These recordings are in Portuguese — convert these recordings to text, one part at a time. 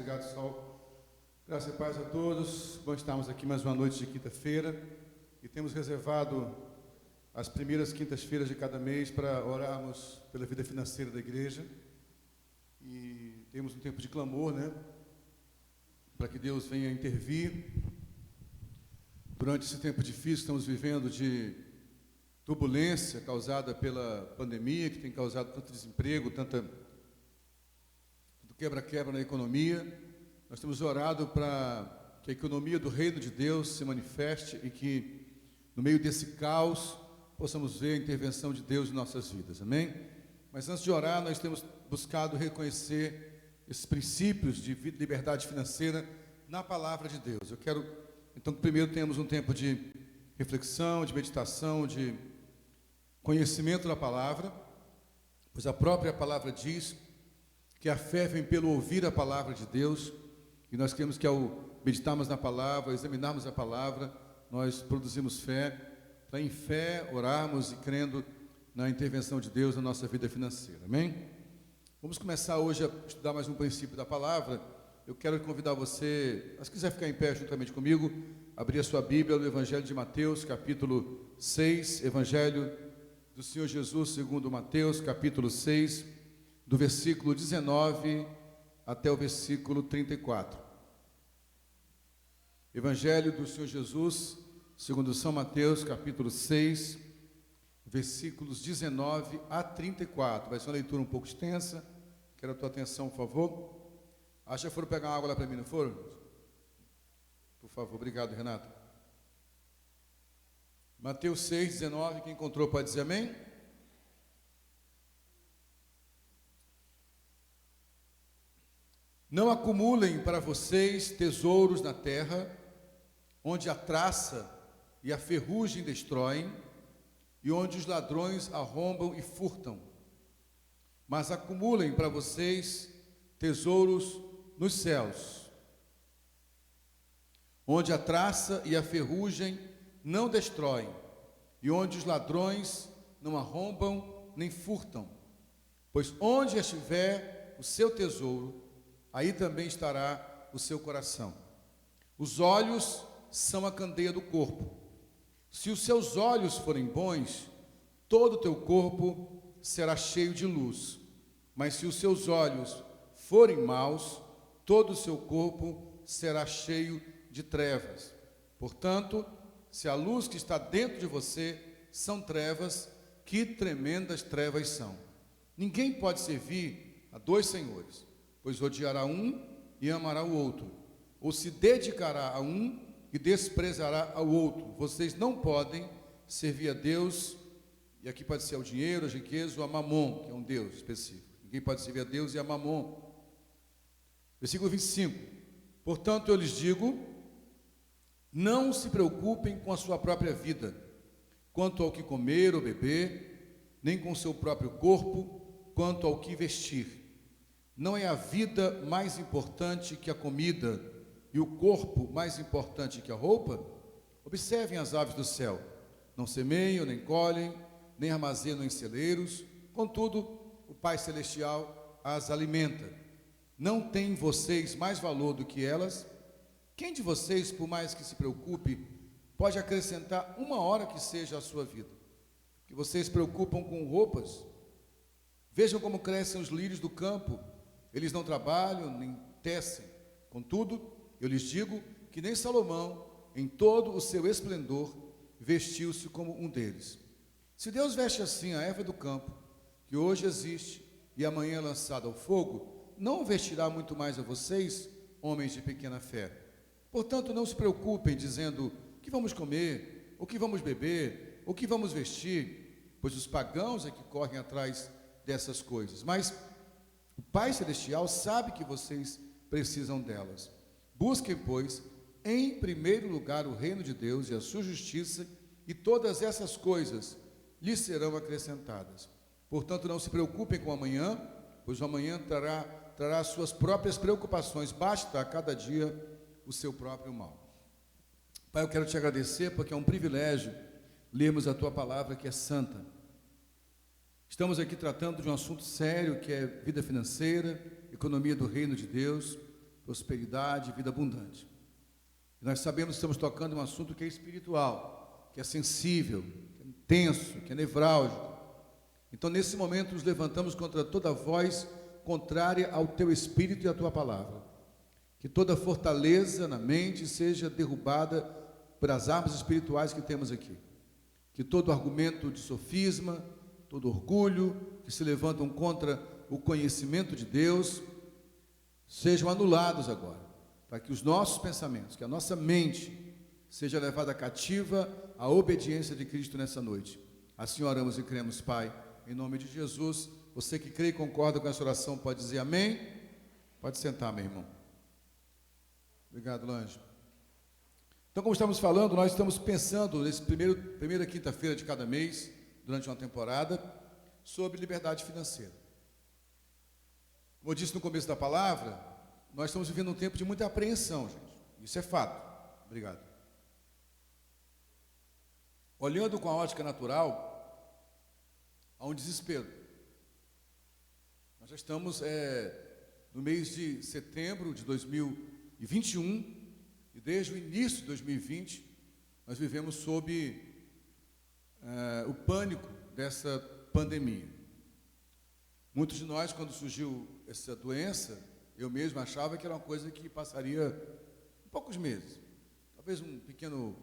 Obrigado, Sol. Graças e paz a todos. Bom estarmos aqui mais uma noite de quinta-feira e temos reservado as primeiras quintas-feiras de cada mês para orarmos pela vida financeira da igreja e temos um tempo de clamor, né? Para que Deus venha intervir durante esse tempo difícil que estamos vivendo de turbulência causada pela pandemia, que tem causado tanto desemprego, tanto quebra-quebra na economia. Nós temos orado para que a economia do reino de Deus se manifeste e que, no meio desse caos, possamos ver a intervenção de Deus em nossas vidas, amém? Mas antes de orar, nós temos buscado reconhecer esses princípios de liberdade financeira na palavra de Deus. Eu quero, então, que primeiro tenhamos um tempo de reflexão, de meditação, de conhecimento da palavra, pois a própria palavra diz que a fé vem pelo ouvir a palavra de Deus, e nós queremos que ao meditarmos na palavra, examinarmos a palavra, nós produzimos fé, para em fé orarmos e crendo na intervenção de Deus na nossa vida financeira, amém? Vamos começar hoje a estudar mais um princípio da palavra. Eu quero convidar você, se quiser ficar em pé juntamente comigo, abrir a sua Bíblia no Evangelho de Mateus, capítulo 6, Evangelho do Senhor Jesus segundo Mateus, capítulo 6, do versículo 19 até o versículo 34. Evangelho do Senhor Jesus, segundo São Mateus, capítulo 6, versículos 19 a 34. Vai ser uma leitura um pouco extensa. Quero a tua atenção, por favor. Acha que foram pegar uma água lá para mim, não foram? Por favor, obrigado, Renato. Mateus 6, 19, quem encontrou pode dizer amém? Não acumulem para vocês tesouros na terra, onde a traça e a ferrugem destroem, e onde os ladrões arrombam e furtam. Mas acumulem para vocês tesouros nos céus, onde a traça e a ferrugem não destroem, e onde os ladrões não arrombam nem furtam. Pois onde estiver o seu tesouro, aí também estará o seu coração. Os olhos são a candeia do corpo. Se os seus olhos forem bons, todo o teu corpo será cheio de luz. Mas se os seus olhos forem maus, todo o seu corpo será cheio de trevas. Portanto, se a luz que está dentro de você são trevas, que tremendas trevas são. Ninguém pode servir a dois senhores, pois odiará um e amará o outro, ou se dedicará a um e desprezará ao outro. Vocês não podem servir a Deus, e aqui pode ser ao dinheiro, a riqueza ou a Mamon, que é um Deus específico. Ninguém pode servir a Deus e a Mamon. Versículo 25. Portanto, eu lhes digo, não se preocupem com a sua própria vida, quanto ao que comer ou beber, nem com o seu próprio corpo, quanto ao que vestir. Não é a vida mais importante que a comida e o corpo mais importante que a roupa? Observem as aves do céu. Não semeiam, nem colhem, nem armazenam em celeiros. Contudo, o Pai Celestial as alimenta. Não têm vocês mais valor do que elas? Quem de vocês, por mais que se preocupe, pode acrescentar uma hora que seja à sua vida? Que vocês se preocupam com roupas? Vejam como crescem os lírios do campo. Eles não trabalham, nem tecem. Contudo, eu lhes digo que nem Salomão, em todo o seu esplendor, vestiu-se como um deles. Se Deus veste assim a erva do campo, que hoje existe e amanhã é lançada ao fogo, não vestirá muito mais a vocês, homens de pequena fé. Portanto, não se preocupem dizendo o que vamos comer, o que vamos beber, o que vamos vestir, pois os pagãos é que correm atrás dessas coisas. Mas o Pai Celestial sabe que vocês precisam delas. Busquem, pois, em primeiro lugar o reino de Deus e a sua justiça, e todas essas coisas lhes serão acrescentadas. Portanto, não se preocupem com o amanhã, pois o amanhã trará as suas próprias preocupações. Basta a cada dia o seu próprio mal. Pai, eu quero te agradecer porque é um privilégio lermos a tua palavra que é santa. Estamos aqui tratando de um assunto sério que é vida financeira, economia do reino de Deus. prosperidade e vida abundante. E nós sabemos que estamos tocando em um assunto que é espiritual, que é sensível, que é intenso, que é nevrálgico. Então, nesse momento, nos levantamos contra toda voz contrária ao teu espírito e à tua palavra. Que toda fortaleza na mente seja derrubada pelas armas espirituais que temos aqui. Que todo argumento de sofisma, todo orgulho que se levantam contra o conhecimento de Deus, sejam anulados agora, para que os nossos pensamentos, que a nossa mente seja levada cativa à obediência de Cristo nessa noite. Assim oramos e cremos, Pai, em nome de Jesus. Você que crê e concorda com essa oração pode dizer amém. Pode sentar, meu irmão. Obrigado, Lange. Então, como estamos falando, nós estamos pensando nesse primeira quinta-feira de cada mês, durante uma temporada, sobre liberdade financeira. Como eu disse no começo da palavra, nós estamos vivendo um tempo de muita apreensão, gente. Isso é fato. Obrigado. Olhando com a ótica natural, há um desespero. Nós já estamos no mês de setembro de 2021 e desde o início de 2020 nós vivemos sob o pânico dessa pandemia. Muitos de nós, quando surgiu essa doença, eu mesmo achava que era uma coisa que passaria em poucos meses. Talvez um pequeno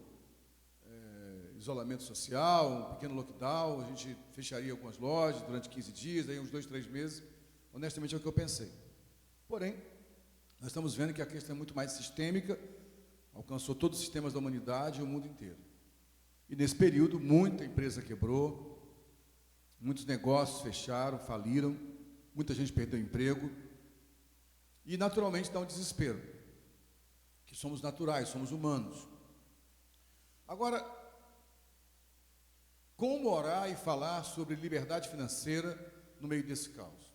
isolamento social, um pequeno lockdown, a gente fecharia algumas lojas durante 15 dias, aí uns 2, 3 meses. Honestamente é o que eu pensei. Porém, nós estamos vendo que a questão é muito mais sistêmica, alcançou todos os sistemas da humanidade e o mundo inteiro. E nesse período, muita empresa quebrou, muitos negócios fecharam, faliram, muita gente perdeu emprego. E naturalmente dá um desespero, que somos naturais, somos humanos. Agora, como orar e falar sobre liberdade financeira no meio desse caos?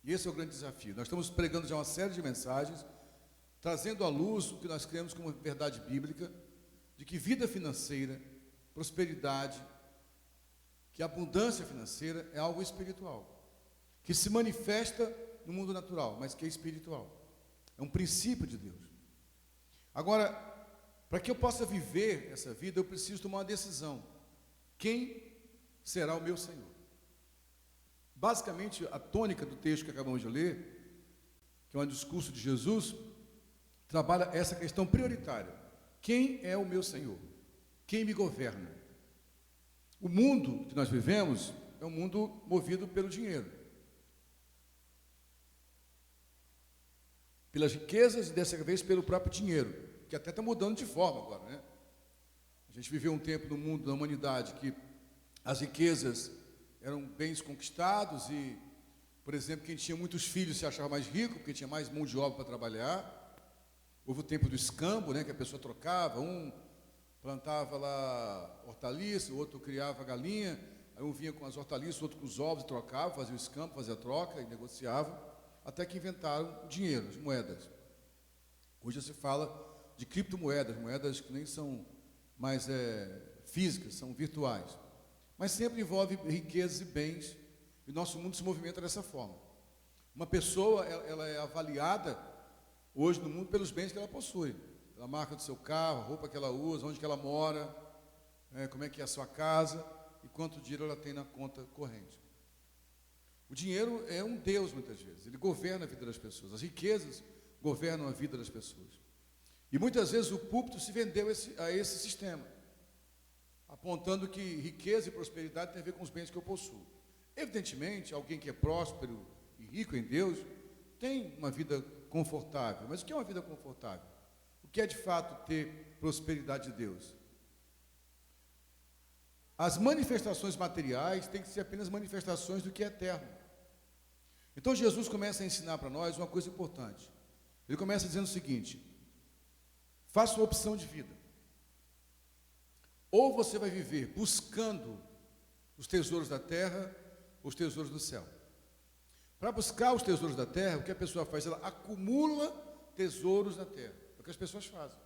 E esse é o grande desafio. Nós estamos pregando já uma série de mensagens, trazendo à luz o que nós cremos como verdade bíblica, de que vida financeira, prosperidade, que abundância financeira é algo espiritual, que se manifesta no mundo natural, mas que é espiritual. É um princípio de Deus. Agora, para que eu possa viver essa vida, eu preciso tomar uma decisão. Quem será o meu Senhor? Basicamente, a tônica do texto que acabamos de ler, que é um discurso de Jesus, trabalha essa questão prioritária. Quem é o meu Senhor? Quem me governa? O mundo que nós vivemos é um mundo movido pelo dinheiro, pelas riquezas e dessa vez pelo próprio dinheiro, que até está mudando de forma agora, né? A gente viveu um tempo no mundo da humanidade que as riquezas eram bens conquistados e, por exemplo, quem tinha muitos filhos se achava mais rico, porque tinha mais mão de obra para trabalhar. Houve o tempo do escambo, né, que a pessoa trocava, um plantava lá hortaliça, o outro criava galinha, aí um vinha com as hortaliças, o outro com os ovos, trocava, fazia o escambo, fazia a troca e negociava, até que inventaram o dinheiro, as moedas. Hoje se fala de criptomoedas, moedas que nem são mais físicas, são virtuais. Mas sempre envolve riquezas e bens, e o nosso mundo se movimenta dessa forma. Uma pessoa, ela é avaliada hoje no mundo pelos bens que ela possui, pela marca do seu carro, a roupa que ela usa, onde que ela mora, como é que é a sua casa e quanto dinheiro ela tem na conta corrente. O dinheiro é um Deus muitas vezes, ele governa a vida das pessoas, as riquezas governam a vida das pessoas. E muitas vezes o púlpito se vendeu a esse sistema, apontando que riqueza e prosperidade tem a ver com os bens que eu possuo. Evidentemente, alguém que é próspero e rico em Deus tem uma vida confortável. Mas o que é uma vida confortável? O que é de fato ter prosperidade de Deus? As manifestações materiais têm que ser apenas manifestações do que é eterno. Então Jesus começa a ensinar para nós uma coisa importante. Ele começa dizendo o seguinte: faça uma opção de vida. Ou você vai viver buscando os tesouros da terra ou os tesouros do céu. Para buscar os tesouros da terra, o que a pessoa faz? Ela acumula tesouros na terra. É o que as pessoas fazem.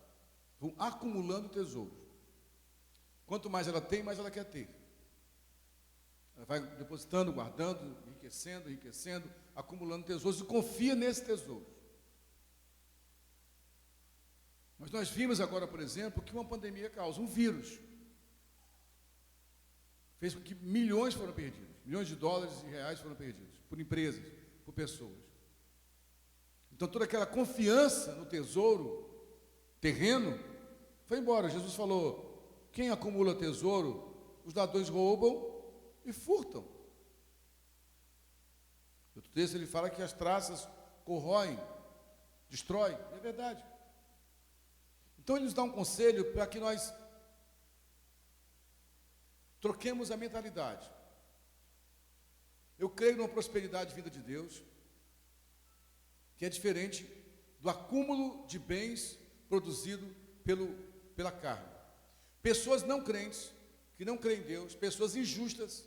Vão acumulando tesouros. Quanto mais ela tem, mais ela quer ter. Ela vai depositando, guardando, enriquecendo, acumulando tesouros e confia nesses tesouros. Mas nós vimos agora, por exemplo, que uma pandemia causa, um vírus. Fez com que milhões foram perdidos, milhões de dólares e reais foram perdidos, por empresas, por pessoas. Então toda aquela confiança no tesouro terreno foi embora. Jesus falou: quem acumula tesouro, os ladrões roubam e furtam. O texto ele fala que as traças corroem, destroem, é verdade. Então ele nos dá um conselho para que nós troquemos a mentalidade. Eu creio numa prosperidade vinda de Deus, que é diferente do acúmulo de bens produzido pela carne. Pessoas não crentes, que não creem em Deus, pessoas injustas,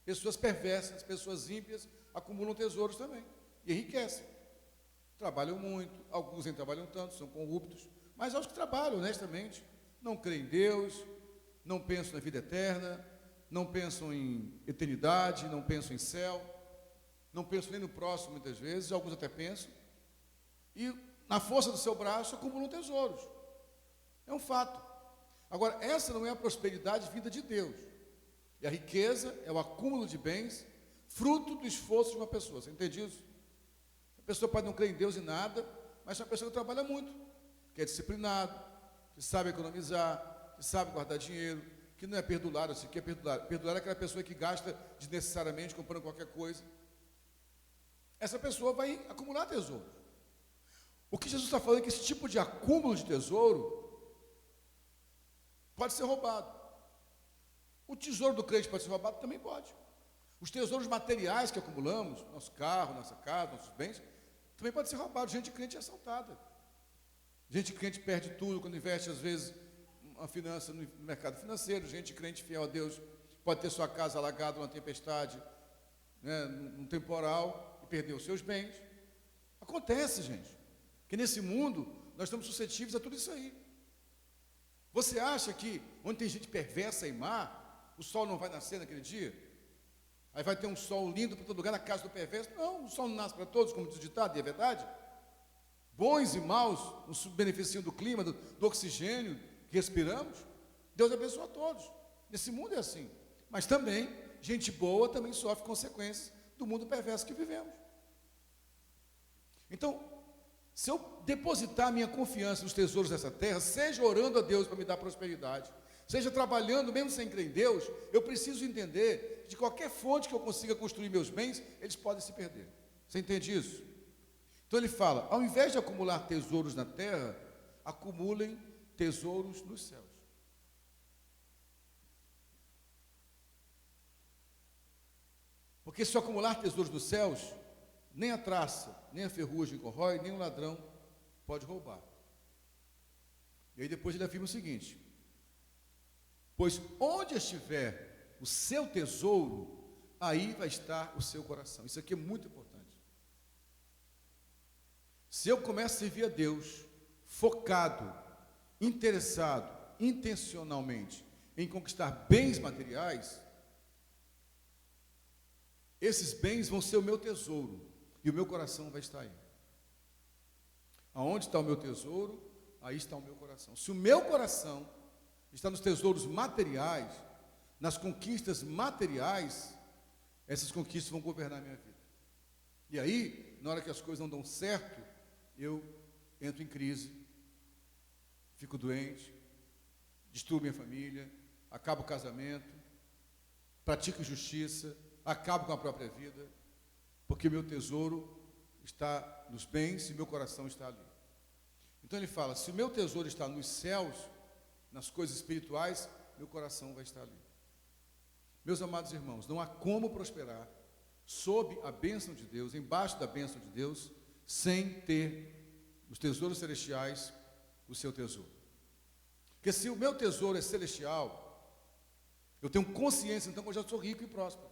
pessoas perversas, pessoas ímpias, acumulam tesouros também e enriquecem. Trabalham muito, alguns nem trabalham tanto, são corruptos, mas aos que trabalham honestamente, não creem em Deus, não pensam na vida eterna, não pensam em eternidade, não pensam em céu, não pensam nem no próximo muitas vezes, alguns até pensam, e na força do seu braço acumulam tesouros. É um fato. Agora, essa não é a prosperidade vinda de Deus. E a riqueza é o acúmulo de bens, fruto do esforço de uma pessoa. Você entende isso? A pessoa pode não crer em Deus em nada, mas é uma pessoa que trabalha muito, que é disciplinado, que sabe economizar, que sabe guardar dinheiro, que não é perdulário. Assim, que é perdulário? Perdulário é aquela pessoa que gasta desnecessariamente comprando qualquer coisa. Essa pessoa vai acumular tesouros. O que Jesus está falando é que esse tipo de acúmulo de tesouro pode ser roubado. O tesouro do crente pode ser roubado? Também pode. Os tesouros materiais que acumulamos, nosso carro, nossa casa, nossos bens, também pode ser roubado. Gente crente é assaltada. Gente crente perde tudo quando investe, às vezes, uma finança no mercado financeiro. Gente crente fiel a Deus pode ter sua casa alagada numa tempestade, né, num temporal, e perder os seus bens. Acontece, gente, que nesse mundo nós estamos suscetíveis a tudo isso aí. Você acha que onde tem gente perversa e má, o sol não vai nascer naquele dia? Aí vai ter um sol lindo para todo lugar na casa do perverso? Não, o sol não nasce para todos, como diz o ditado, e é verdade. Bons e maus nos beneficiam do clima, do oxigênio que respiramos. Deus abençoa a todos. Nesse mundo é assim. Mas também, gente boa também sofre consequências do mundo perverso que vivemos. Então, se eu depositar minha confiança nos tesouros dessa terra, seja orando a Deus para me dar prosperidade, seja trabalhando mesmo sem crer em Deus, eu preciso entender que de qualquer fonte que eu consiga construir meus bens, eles podem se perder. Você entende isso? Então ele fala, ao invés de acumular tesouros na terra, acumulem tesouros nos céus. Porque se eu acumular tesouros nos céus, nem a traça, nem a ferrugem corrói, nem o ladrão pode roubar. E aí depois ele afirma o seguinte: pois onde estiver o seu tesouro, aí vai estar o seu coração. Isso aqui é muito importante. Se eu começo a servir a Deus, focado, interessado, intencionalmente, em conquistar bens materiais, esses bens vão ser o meu tesouro, e o meu coração vai estar aí. Aonde está o meu tesouro, aí está o meu coração. Se o meu coração está nos tesouros materiais, nas conquistas materiais, essas conquistas vão governar a minha vida. E aí, na hora que as coisas não dão certo, eu entro em crise, fico doente, destruo minha família, acabo o casamento, pratico injustiça, acabo com a própria vida, porque meu tesouro está nos bens e meu coração está ali. Então ele fala, se o meu tesouro está nos céus, nas coisas espirituais, meu coração vai estar ali. Meus amados irmãos, não há como prosperar sob a bênção de Deus, embaixo da bênção de Deus, sem ter os tesouros celestiais, o seu tesouro. Porque se o meu tesouro é celestial, eu tenho consciência, então, que eu já sou rico e próspero.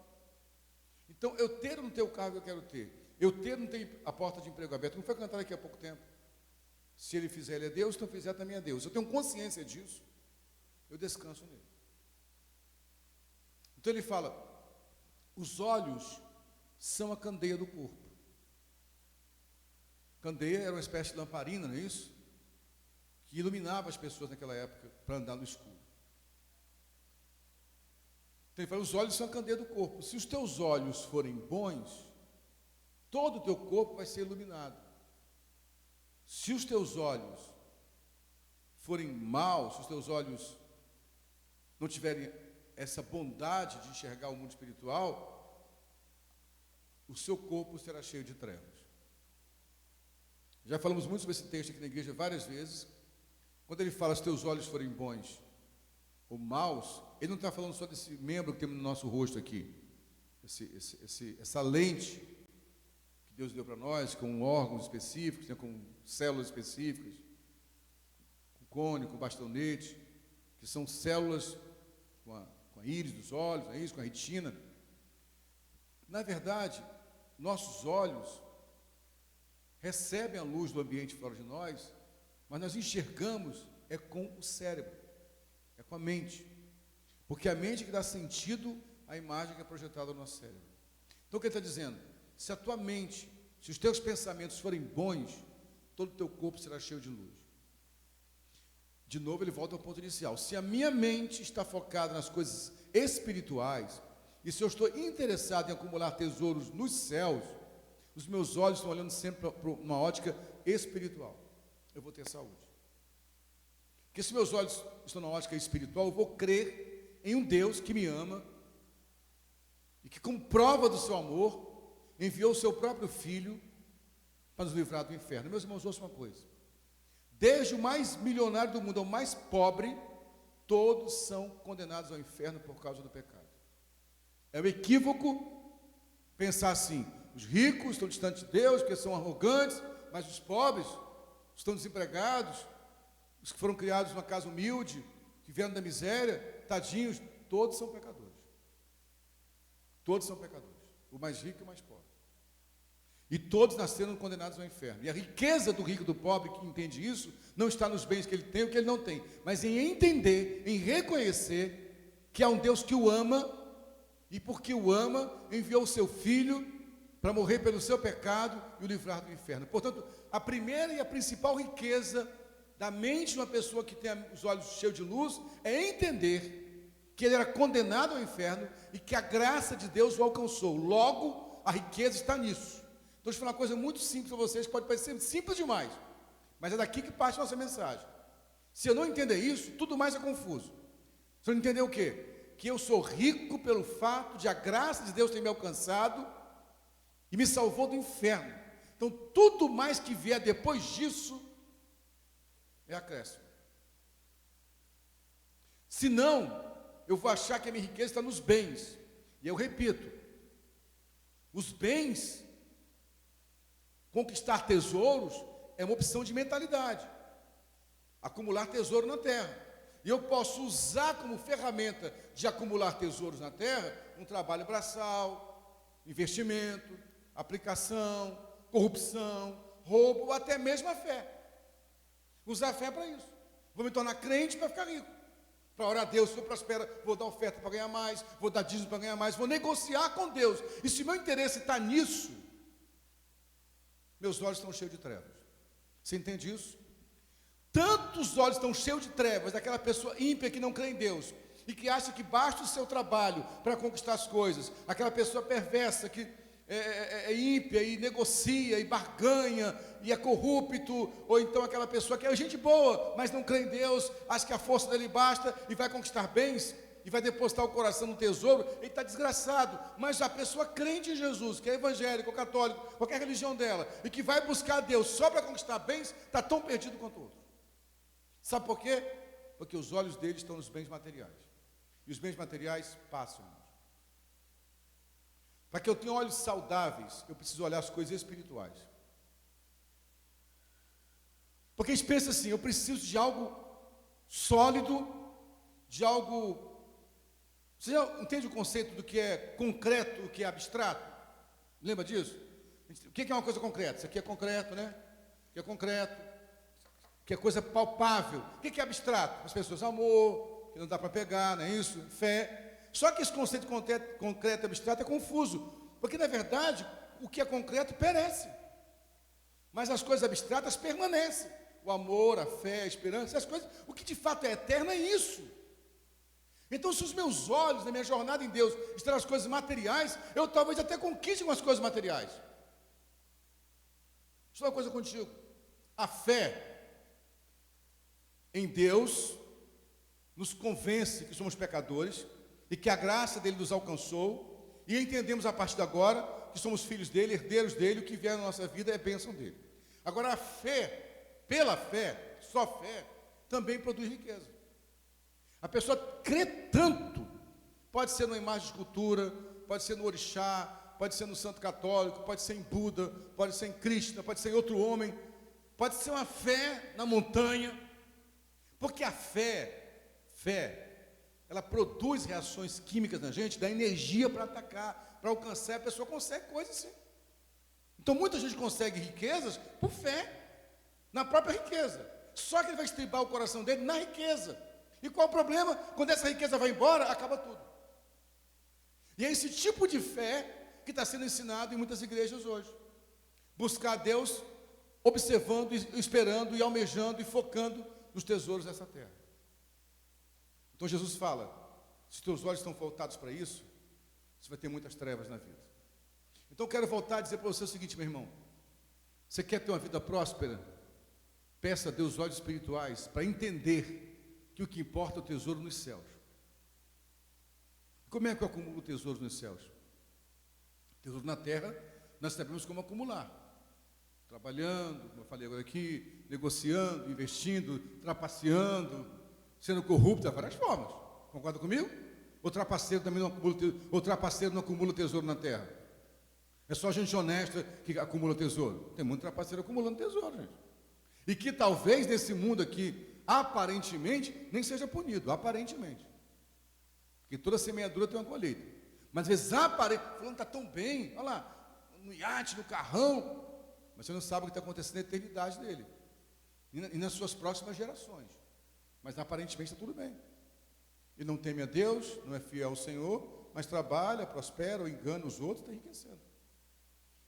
Então, eu ter ou não ter o cargo que eu quero ter, eu ter ou não ter a porta de emprego aberta, não foi cantado aqui há pouco tempo. Se ele fizer, ele é Deus, então fizer também é Deus. Eu tenho consciência disso, eu descanso nele. Então ele fala, os olhos são a candeia do corpo. Candeia era uma espécie de lamparina, não é isso? que iluminava as pessoas naquela época para andar no escuro. Então ele fala, os olhos são a candeia do corpo. Se os teus olhos forem bons, todo o teu corpo vai ser iluminado. Se os teus olhos forem maus, se os teus olhos não tiverem essa bondade de enxergar o mundo espiritual, o seu corpo será cheio de trevas. Já falamos muito sobre esse texto aqui na igreja várias vezes. Quando ele fala, se teus olhos forem bons ou maus, ele não está falando só desse membro que temos no nosso rosto aqui, essa lente que Deus deu para nós, com órgãos específicos, né, com células específicas, com cone, com bastonete, que são células com a íris dos olhos, é isso, com a retina. Na verdade, nossos olhos recebem a luz do ambiente fora de nós, mas nós enxergamos com o cérebro, é com a mente, porque é a mente que dá sentido à imagem que é projetada no nosso cérebro. Então o que ele está dizendo? Se a tua mente, se os teus pensamentos forem bons, todo o teu corpo será cheio de luz. De novo ele volta ao ponto inicial. Se a minha mente está focada nas coisas espirituais, e se eu estou interessado em acumular tesouros nos céus, os meus olhos estão olhando sempre para uma ótica espiritual. Eu vou ter saúde. Porque se meus olhos estão na ótica espiritual, eu vou crer em um Deus que me ama e que, como prova do seu amor, enviou o seu próprio Filho para nos livrar do inferno. Meus irmãos, ouçam uma coisa. Desde o mais milionário do mundo ao mais pobre, todos são condenados ao inferno por causa do pecado. É um equívoco pensar assim, os ricos estão distantes de Deus, porque são arrogantes, mas os pobres estão desempregados, os que foram criados numa casa humilde, que vieram da miséria, tadinhos, todos são pecadores. Todos são pecadores, o mais rico e o mais pobre. E todos nasceram condenados ao inferno. E a riqueza do rico e do pobre, que entende isso, não está nos bens que ele tem ou que ele não tem, mas em entender, em reconhecer que há um Deus que o ama, e porque o ama, enviou o seu Filho para morrer pelo seu pecado e o livrar do inferno. Portanto, a primeira e a principal riqueza da mente de uma pessoa que tem os olhos cheios de luz é entender que ele era condenado ao inferno e que a graça de Deus o alcançou. Logo, a riqueza está nisso. Então, deixa eu falar uma coisa muito simples para vocês, que pode parecer simples demais, mas é daqui que parte a nossa mensagem. Se eu não entender isso, tudo mais é confuso. Se eu não entender o quê? Que eu sou rico pelo fato de a graça de Deus ter me alcançado e me salvou do inferno. Então, tudo mais que vier depois disso é acréscimo. Senão, eu vou achar que a minha riqueza está nos bens. E eu repito, os bens, conquistar tesouros, é uma opção de mentalidade. Acumular tesouro na terra. E eu posso usar como ferramenta de acumular tesouros na terra um trabalho braçal, investimento, aplicação, corrupção, roubo, ou até mesmo a fé. Usar a fé para isso. Vou me tornar crente para ficar rico. Para orar a Deus, se eu prospero, vou dar oferta para ganhar mais, vou dar dízimo para ganhar mais, vou negociar com Deus. E se meu interesse está nisso, meus olhos estão cheios de trevas. Você entende isso? Tantos olhos estão cheios de trevas daquela pessoa ímpia que não crê em Deus e que acha que basta o seu trabalho para conquistar as coisas. Aquela pessoa perversa que é ímpia e negocia e barganha e é corrupto, ou então aquela pessoa que é gente boa, mas não crê em Deus, acha que a força dele basta e vai conquistar bens e vai depositar o coração no tesouro. Ele está desgraçado. Mas a pessoa crente em Jesus, que é evangélico, ou católico, qualquer religião dela, e que vai buscar Deus só para conquistar bens, está tão perdido quanto o outro. Sabe por quê? Porque os olhos dele estão nos bens materiais, e os bens materiais passam. Para que eu tenha olhos saudáveis, eu preciso olhar as coisas espirituais. Porque a gente pensa assim, eu preciso de algo sólido, de algo... Você já entende o conceito do que é concreto, do que é abstrato? Lembra disso? O que é uma coisa concreta? Isso aqui é concreto, né? O que é concreto? O que é coisa palpável? O que é abstrato? As pessoas, amor, que não dá para pegar, não é isso? Fé. Só que esse conceito concreto e abstrato é confuso, porque na verdade o que é concreto perece, mas as coisas abstratas permanecem. o amor, a fé, a esperança, essas coisas, o que de fato é eterno é isso. Então, se os meus olhos, na minha jornada em Deus, estão nas coisas materiais, eu talvez até conquiste algumas coisas materiais. Deixa eu falar uma coisa contigo. A fé em Deus nos convence que somos pecadores e que a graça dele nos alcançou, e entendemos a partir de agora que somos filhos dele, herdeiros dele, o que vier na nossa vida é bênção dele. Agora, a fé, pela fé, só fé, também produz riqueza. A pessoa crê tanto, pode ser numa imagem de escultura, pode ser no orixá, pode ser no santo católico, pode ser em Buda, pode ser em Krishna, pode ser em outro homem, pode ser uma fé na montanha, porque a fé, ela produz reações químicas na gente, dá energia para atacar, para alcançar, a pessoa consegue coisas assim. Então muita gente consegue riquezas por fé, na própria riqueza, só que ele vai estribar o coração dele na riqueza. E qual o problema? Quando essa riqueza vai embora, acaba tudo. E é esse tipo de fé que está sendo ensinado em muitas igrejas hoje. Buscar a Deus, observando, esperando e almejando e focando nos tesouros dessa terra. Então Jesus fala, se teus olhos estão voltados para isso, você vai ter muitas trevas na vida. Então eu quero voltar a dizer para você o seguinte, meu irmão. Você quer ter uma vida próspera? Peça a Deus olhos espirituais para entender que o que importa é o tesouro nos céus. Como é que eu acumulo tesouros nos céus? Tesouro na terra, nós sabemos como acumular. Trabalhando, como eu falei agora aqui, negociando, investindo, trapaceando, sendo corrupto, de várias formas. Concorda comigo? O trapaceiro também não acumula tesouro na terra. É só gente honesta que acumula tesouro. Tem muito trapaceiro acumulando tesouro, gente. E que talvez nesse mundo aqui, aparentemente, nem seja punido, aparentemente. Porque toda semeadura tem uma colheita. Mas às vezes aparentemente, fulano está tão bem, olha lá, no iate, no carrão, mas você não sabe o que está acontecendo na eternidade dele. E nas suas próximas gerações. Mas aparentemente está tudo bem. Ele não teme a Deus, não é fiel ao Senhor, mas trabalha, prospera, ou engana os outros, está enriquecendo.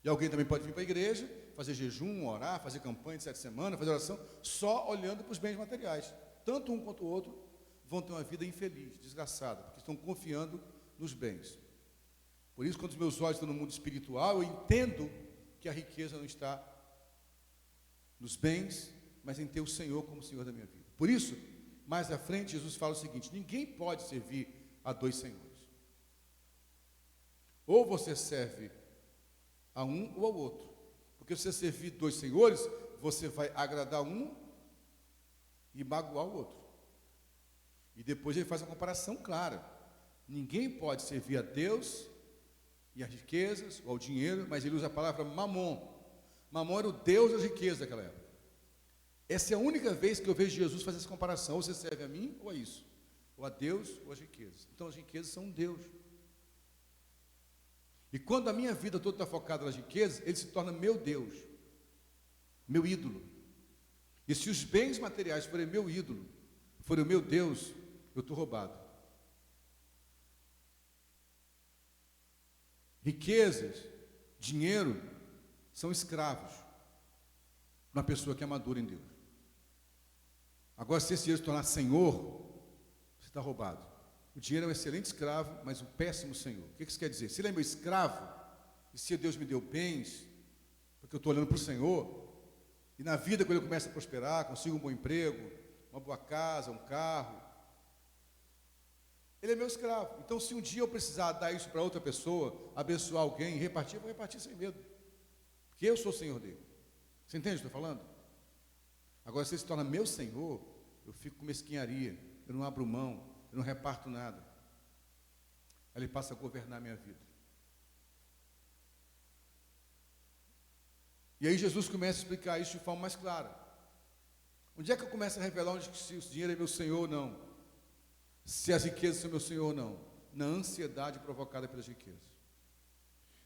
E alguém também pode vir para a igreja, fazer jejum, orar, fazer campanha de 7 semanas, fazer oração, só olhando para os bens materiais. Tanto um quanto o outro vão ter uma vida infeliz, desgraçada, porque estão confiando nos bens. Por isso, quando os meus olhos estão no mundo espiritual, eu entendo que a riqueza não está nos bens, mas em ter o Senhor como Senhor da minha vida. Por isso, mais à frente, Jesus fala o seguinte: ninguém pode servir a dois senhores. Ou você serve a um ou ao outro. Porque se você servir dois senhores, você vai agradar um e magoar o outro. E depois ele faz uma comparação clara. Ninguém pode servir a Deus e às riquezas, ou ao dinheiro, mas ele usa a palavra mamon. Mamon era o Deus das riquezas daquela época. Essa é a única vez que eu vejo Jesus fazer essa comparação. Ou você serve a mim ou a isso. Ou a Deus ou às riquezas. Então as riquezas são um Deus. E quando a minha vida toda está focada nas riquezas, ele se torna meu Deus, meu ídolo. E se os bens materiais forem meu ídolo, forem o meu Deus, eu estou roubado. Riquezas, dinheiro, são escravos de uma pessoa que é madura em Deus. Agora, se esse dinheiro se tornar senhor, você está roubado. O dinheiro é um excelente escravo, mas um péssimo senhor. O que isso quer dizer? Se ele é meu escravo, e se Deus me deu bens, porque eu estou olhando para o Senhor, e na vida, quando eu começo a prosperar, consigo um bom emprego, uma boa casa, um carro, ele é meu escravo. Então, se um dia eu precisar dar isso para outra pessoa, abençoar alguém, repartir, eu vou repartir sem medo, porque eu sou o Senhor dele. Você entende o que eu estou falando? Agora, se ele se torna meu Senhor, eu fico com mesquinharia, eu não abro mão, eu não reparto nada. Aí ele passa a governar a minha vida. E aí Jesus começa a explicar isso de forma mais clara. Onde é que eu começo a revelar se o dinheiro é meu Senhor ou não? Se as riquezas são meu Senhor ou não? Na ansiedade provocada pelas riquezas.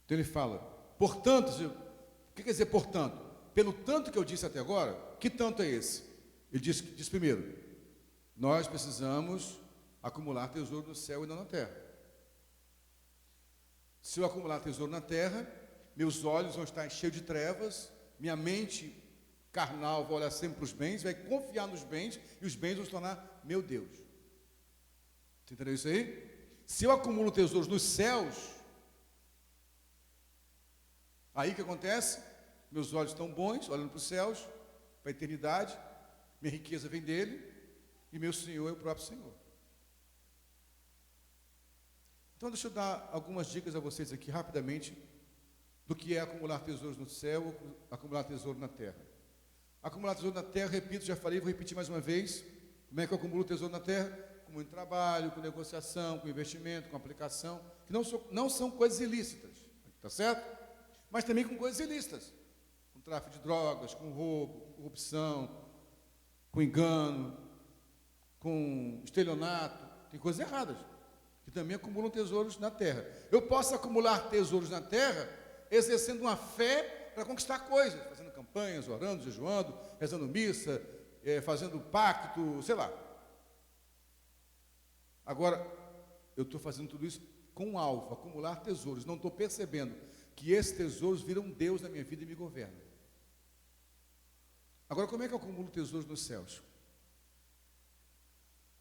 Então ele fala, portanto, o que quer dizer portanto? Pelo tanto que eu disse até agora, que tanto é esse? Ele diz primeiro, nós precisamos acumular tesouro no céu e não na terra. Se eu acumular tesouro na terra, meus olhos vão estar cheios de trevas, minha mente carnal vai olhar sempre para os bens, vai confiar nos bens, e os bens vão se tornar meu Deus. Você entendeu isso aí? Se eu acumulo tesouros nos céus, aí o que acontece? Meus olhos estão bons, olhando para os céus, para a eternidade, minha riqueza vem dele, e meu Senhor é o próprio Senhor. Então deixa eu dar algumas dicas a vocês aqui, rapidamente, do que é acumular tesouros no céu, ou acumular tesouro na terra. Acumular tesouro na terra, repito, já falei, vou repetir mais uma vez. Como é que eu acumulo tesouro na terra? Com muito trabalho, com negociação, com investimento, com aplicação, que não são coisas ilícitas, tá certo? Mas também com coisas ilícitas, com tráfico de drogas, com roubo, com corrupção, com engano, com estelionato, tem coisas erradas, que também acumulam tesouros na terra. Eu posso acumular tesouros na terra, exercendo uma fé para conquistar coisas, fazendo campanhas, orando, jejuando, rezando missa, fazendo pacto, sei lá. Agora, eu estou fazendo tudo isso com um alvo, acumular tesouros. Não estou percebendo que esses tesouros viram Deus na minha vida e me governam. Agora, como é que eu acumulo tesouros nos céus?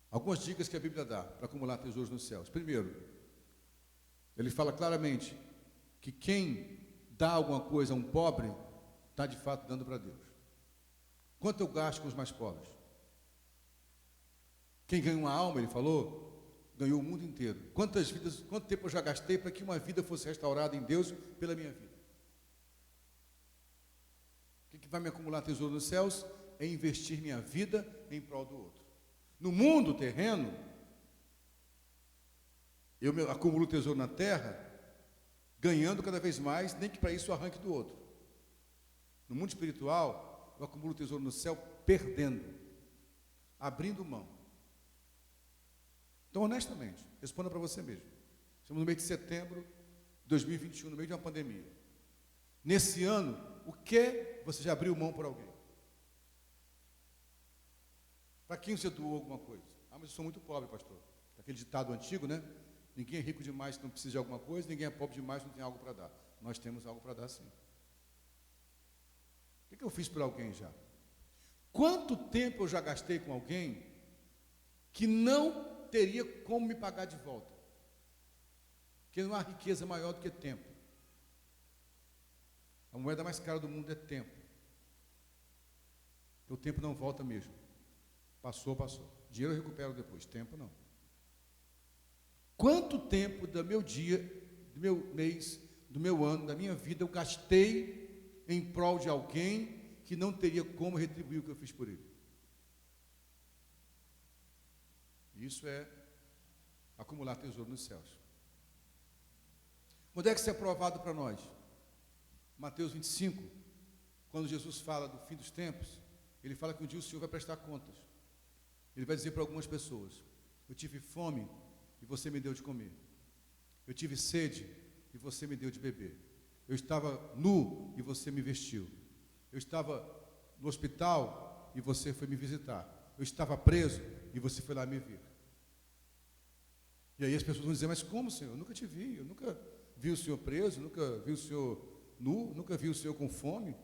Algumas dicas que a Bíblia dá para acumular tesouros nos céus. Primeiro, ele fala claramente que quem dá alguma coisa a um pobre, está de fato dando para Deus. Quanto eu gasto com os mais pobres? Quem ganha uma alma, ele falou, ganhou o mundo inteiro. Quantas vidas, quanto tempo eu já gastei para que uma vida fosse restaurada em Deus pela minha vida? O que vai me acumular tesouro nos céus? É investir minha vida em prol do outro. No mundo terreno, eu acumulo tesouro na terra, ganhando cada vez mais, nem que para isso eu arranque do outro. No mundo espiritual, eu acumulo tesouro no céu, perdendo, abrindo mão. Então, honestamente, responda para você mesmo. Estamos no mês de setembro de 2021, no meio de uma pandemia. Nesse ano, o que você já abriu mão por alguém? Para quem você doou alguma coisa? Ah, mas eu sou muito pobre, pastor. Aquele ditado antigo, né? Ninguém é rico demais que não precisa de alguma coisa, ninguém é pobre demais que não tem algo para dar. Nós temos algo para dar, sim. O que eu fiz por alguém já? Quanto tempo eu já gastei com alguém que não teria como me pagar de volta? Porque não há riqueza maior do que tempo. A moeda mais cara do mundo é tempo. O tempo não volta mesmo. Passou, passou. Dinheiro eu recupero depois, tempo não. Quanto tempo do meu dia, do meu mês, do meu ano, da minha vida eu gastei em prol de alguém que não teria como retribuir o que eu fiz por ele? Isso é acumular tesouro nos céus. Onde é que isso é provado para nós? Mateus 25, quando Jesus fala do fim dos tempos, ele fala que um dia o Senhor vai prestar contas. Ele vai dizer para algumas pessoas: eu tive fome e você me deu de comer. Eu tive sede e você me deu de beber. Eu estava nu e você me vestiu. Eu estava no hospital e você foi me visitar. Eu estava preso e você foi lá me ver. E aí as pessoas vão dizer: mas como, Senhor? Eu nunca te vi, eu nunca vi o Senhor preso, nunca vi o Senhor nu, nunca vi o Senhor com fome.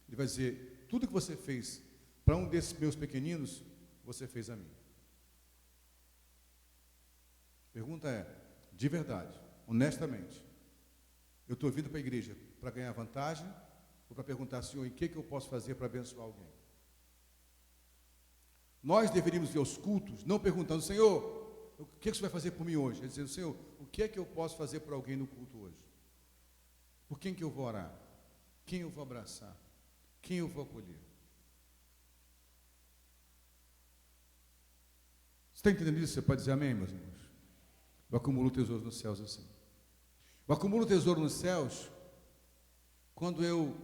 Ele vai dizer: tudo que você fez para um desses meus pequeninos, você fez a mim. Pergunta é, de verdade, honestamente, eu estou vindo para a igreja para ganhar vantagem ou para perguntar: Senhor, em que eu posso fazer para abençoar alguém? Nós deveríamos ver os cultos não perguntando: Senhor, o que você vai fazer por mim hoje? Ele dizendo: Senhor, o que é que eu posso fazer por alguém no culto hoje? Por quem que eu vou orar? Quem eu vou abraçar? Quem eu vou acolher? Você está entendendo isso? Você pode dizer amém, meus irmãos? Eu acumulo tesouros nos céus assim. Eu acumulo tesouro nos céus quando eu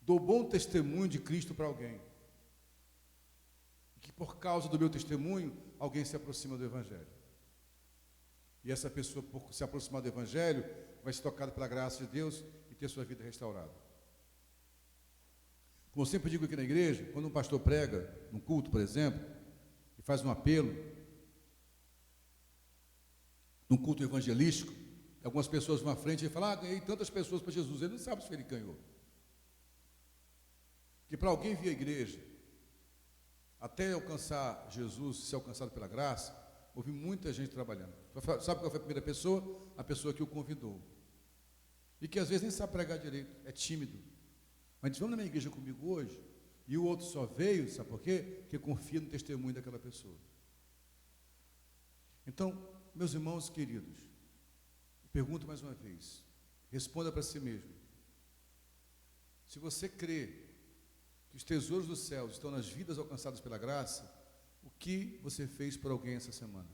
dou bom testemunho de Cristo para alguém. Que por causa do meu testemunho, alguém se aproxima do Evangelho. E essa pessoa, por se aproximar do Evangelho, vai ser tocada pela graça de Deus e ter sua vida restaurada. Como eu sempre digo aqui na igreja, quando um pastor prega, num culto, por exemplo, e faz um apelo, num culto evangelístico, algumas pessoas vão à frente e falam: ganhei tantas pessoas para Jesus. Ele não sabe se ele ganhou. Porque que para alguém vir à igreja, até alcançar Jesus, ser alcançado pela graça, houve muita gente trabalhando. Sabe qual foi a primeira pessoa? A pessoa que o convidou. E que às vezes nem sabe pregar direito, é tímido. Mas diz, vamos na minha igreja comigo hoje? E o outro só veio, sabe por quê? Porque confia no testemunho daquela pessoa. Então, meus irmãos queridos, pergunto mais uma vez, responda para si mesmo. Se você crê que os tesouros dos céus estão nas vidas alcançadas pela graça, o que você fez por alguém essa semana?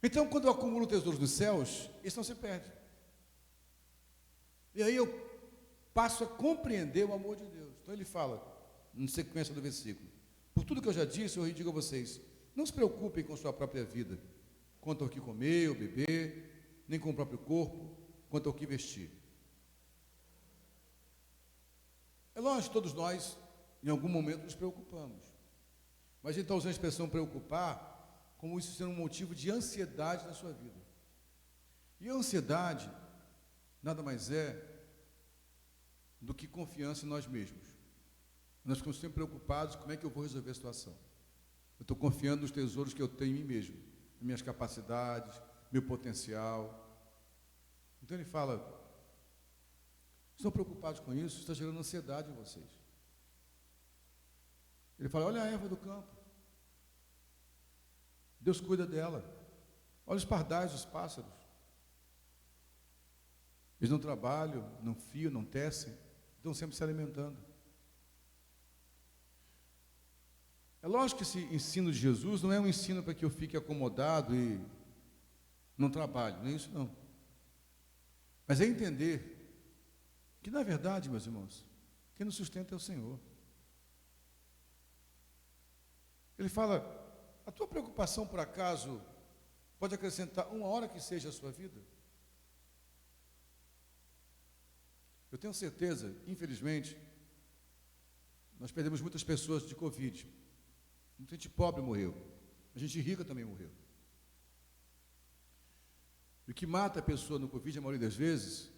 Então, quando eu acumulo tesouros dos céus, isso não se perde. E aí eu passo a compreender o amor de Deus. Então ele fala, na sequência do versículo, por tudo que eu já disse, eu digo a vocês, não se preocupem com sua própria vida, quanto ao que comer ou beber, nem com o próprio corpo, quanto ao que vestir. É lógico, todos nós, em algum momento, nos preocupamos. Mas a gente está usando a expressão preocupar como isso sendo um motivo de ansiedade na sua vida. E a ansiedade nada mais é do que confiança em nós mesmos. Nós ficamos sempre preocupados, como é que eu vou resolver a situação? Eu estou confiando nos tesouros que eu tenho em mim mesmo, nas minhas capacidades, meu potencial. Então ele fala, estão preocupados com isso? Está gerando ansiedade em vocês. Ele fala, olha a erva do campo. Deus cuida dela. Olha os pardais, os pássaros. Eles não trabalham, não fiam, não tecem, estão sempre se alimentando. É lógico que esse ensino de Jesus não é um ensino para que eu fique acomodado e não trabalhe, não é isso não. Mas é entender que, na verdade, meus irmãos, quem nos sustenta é o Senhor. Ele fala, a tua preocupação, por acaso, pode acrescentar uma hora que seja a sua vida? Eu tenho certeza, infelizmente, nós perdemos muitas pessoas de Covid. Muita gente pobre morreu. A gente rica também morreu. E o que mata a pessoa no Covid, a maioria das vezes,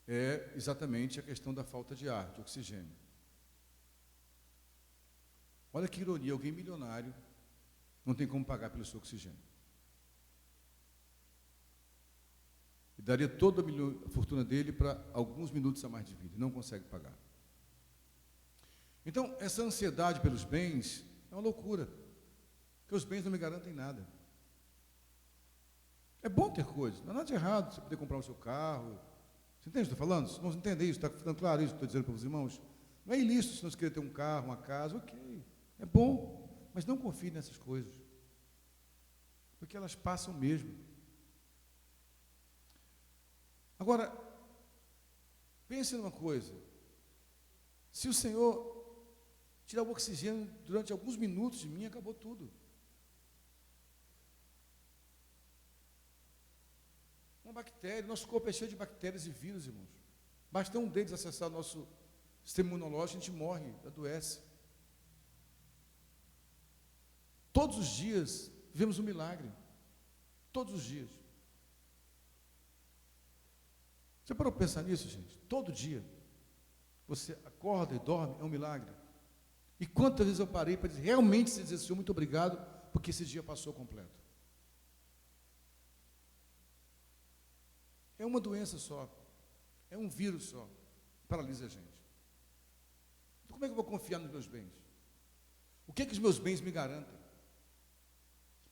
é exatamente a questão da falta de ar, de oxigênio. Olha que ironia, alguém milionário não tem como pagar pelo seu oxigênio. E daria toda a fortuna dele para alguns minutos a mais de vida, e não consegue pagar. Então, essa ansiedade pelos bens é uma loucura, porque os bens não me garantem nada. É bom ter coisas, não há nada de errado você poder comprar o seu carro. Você entende o que eu estou falando? Se não entender isso, está ficando claro isso que estou dizendo para os irmãos? Não é ilícito se não querer ter um carro, uma casa, ok, é bom, mas não confie nessas coisas, porque elas passam mesmo. Agora, pense numa coisa, se o Senhor tirar o oxigênio durante alguns minutos de mim, acabou tudo. Uma bactéria, nosso corpo é cheio de bactérias e vírus, irmãos. Basta um deles acessar o nosso sistema imunológico, a gente morre, adoece. Todos os dias vivemos um milagre. Todos os dias. Você parou para pensar nisso, gente? Todo dia. Você acorda e dorme, é um milagre. E quantas vezes eu parei para dizer, realmente se dizer, Senhor, muito obrigado, porque esse dia passou completo. É uma doença só. É um vírus só. Paralisa a gente. Então, como é que eu vou confiar nos meus bens? O que é que os meus bens me garantem?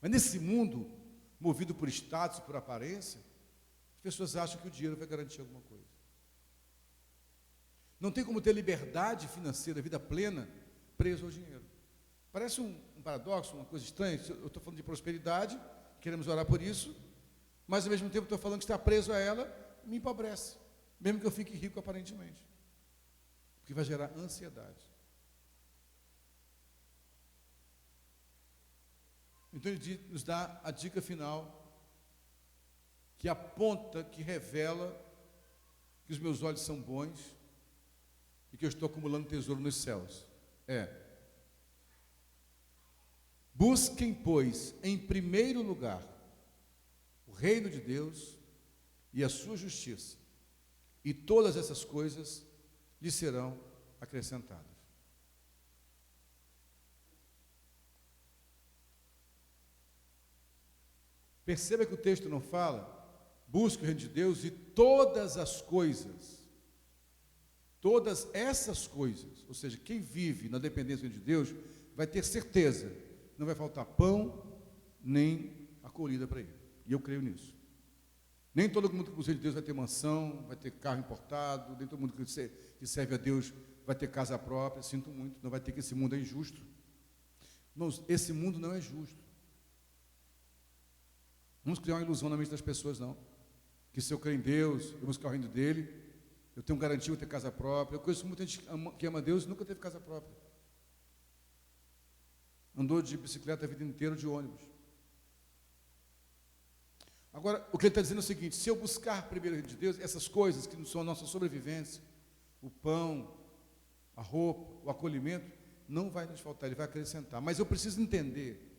Mas nesse mundo, movido por status, por aparência, as pessoas acham que o dinheiro vai garantir alguma coisa. Não tem como ter liberdade financeira, vida plena, preso ao dinheiro. Parece um paradoxo, uma coisa estranha. Eu estou falando de prosperidade, queremos orar por isso, mas ao mesmo tempo estou falando que estar preso a ela me empobrece, mesmo que eu fique rico aparentemente, porque vai gerar ansiedade. Então ele nos dá a dica final, que aponta, que revela que os meus olhos são bons e que eu estou acumulando tesouro nos céus. Busquem, pois, em primeiro lugar, o reino de Deus e a sua justiça, e todas essas coisas lhe serão acrescentadas. Perceba que o texto não fala, busque o reino de Deus e todas as coisas, todas essas coisas, ou seja, quem vive na dependência de Deus, vai ter certeza, não vai faltar pão, nem acolhida para ele. E eu creio nisso. Nem todo mundo que busca de Deus vai ter mansão, vai ter carro importado, nem todo mundo que serve a Deus vai ter casa própria, sinto muito, não vai ter, que esse mundo é injusto. Irmãos, esse mundo não é justo. Vamos criar uma ilusão na mente das pessoas, não. Que se eu creio em Deus, eu buscar o reino dele, eu tenho garantia de ter casa própria. Eu conheço muita gente que ama Deus e nunca teve casa própria. Andou de bicicleta a vida inteira, de ônibus. Agora, o que ele está dizendo é o seguinte: se eu buscar primeiro o reino de Deus, essas coisas que não são a nossa sobrevivência, o pão, a roupa, o acolhimento, não vai nos faltar, ele vai acrescentar. Mas eu preciso entender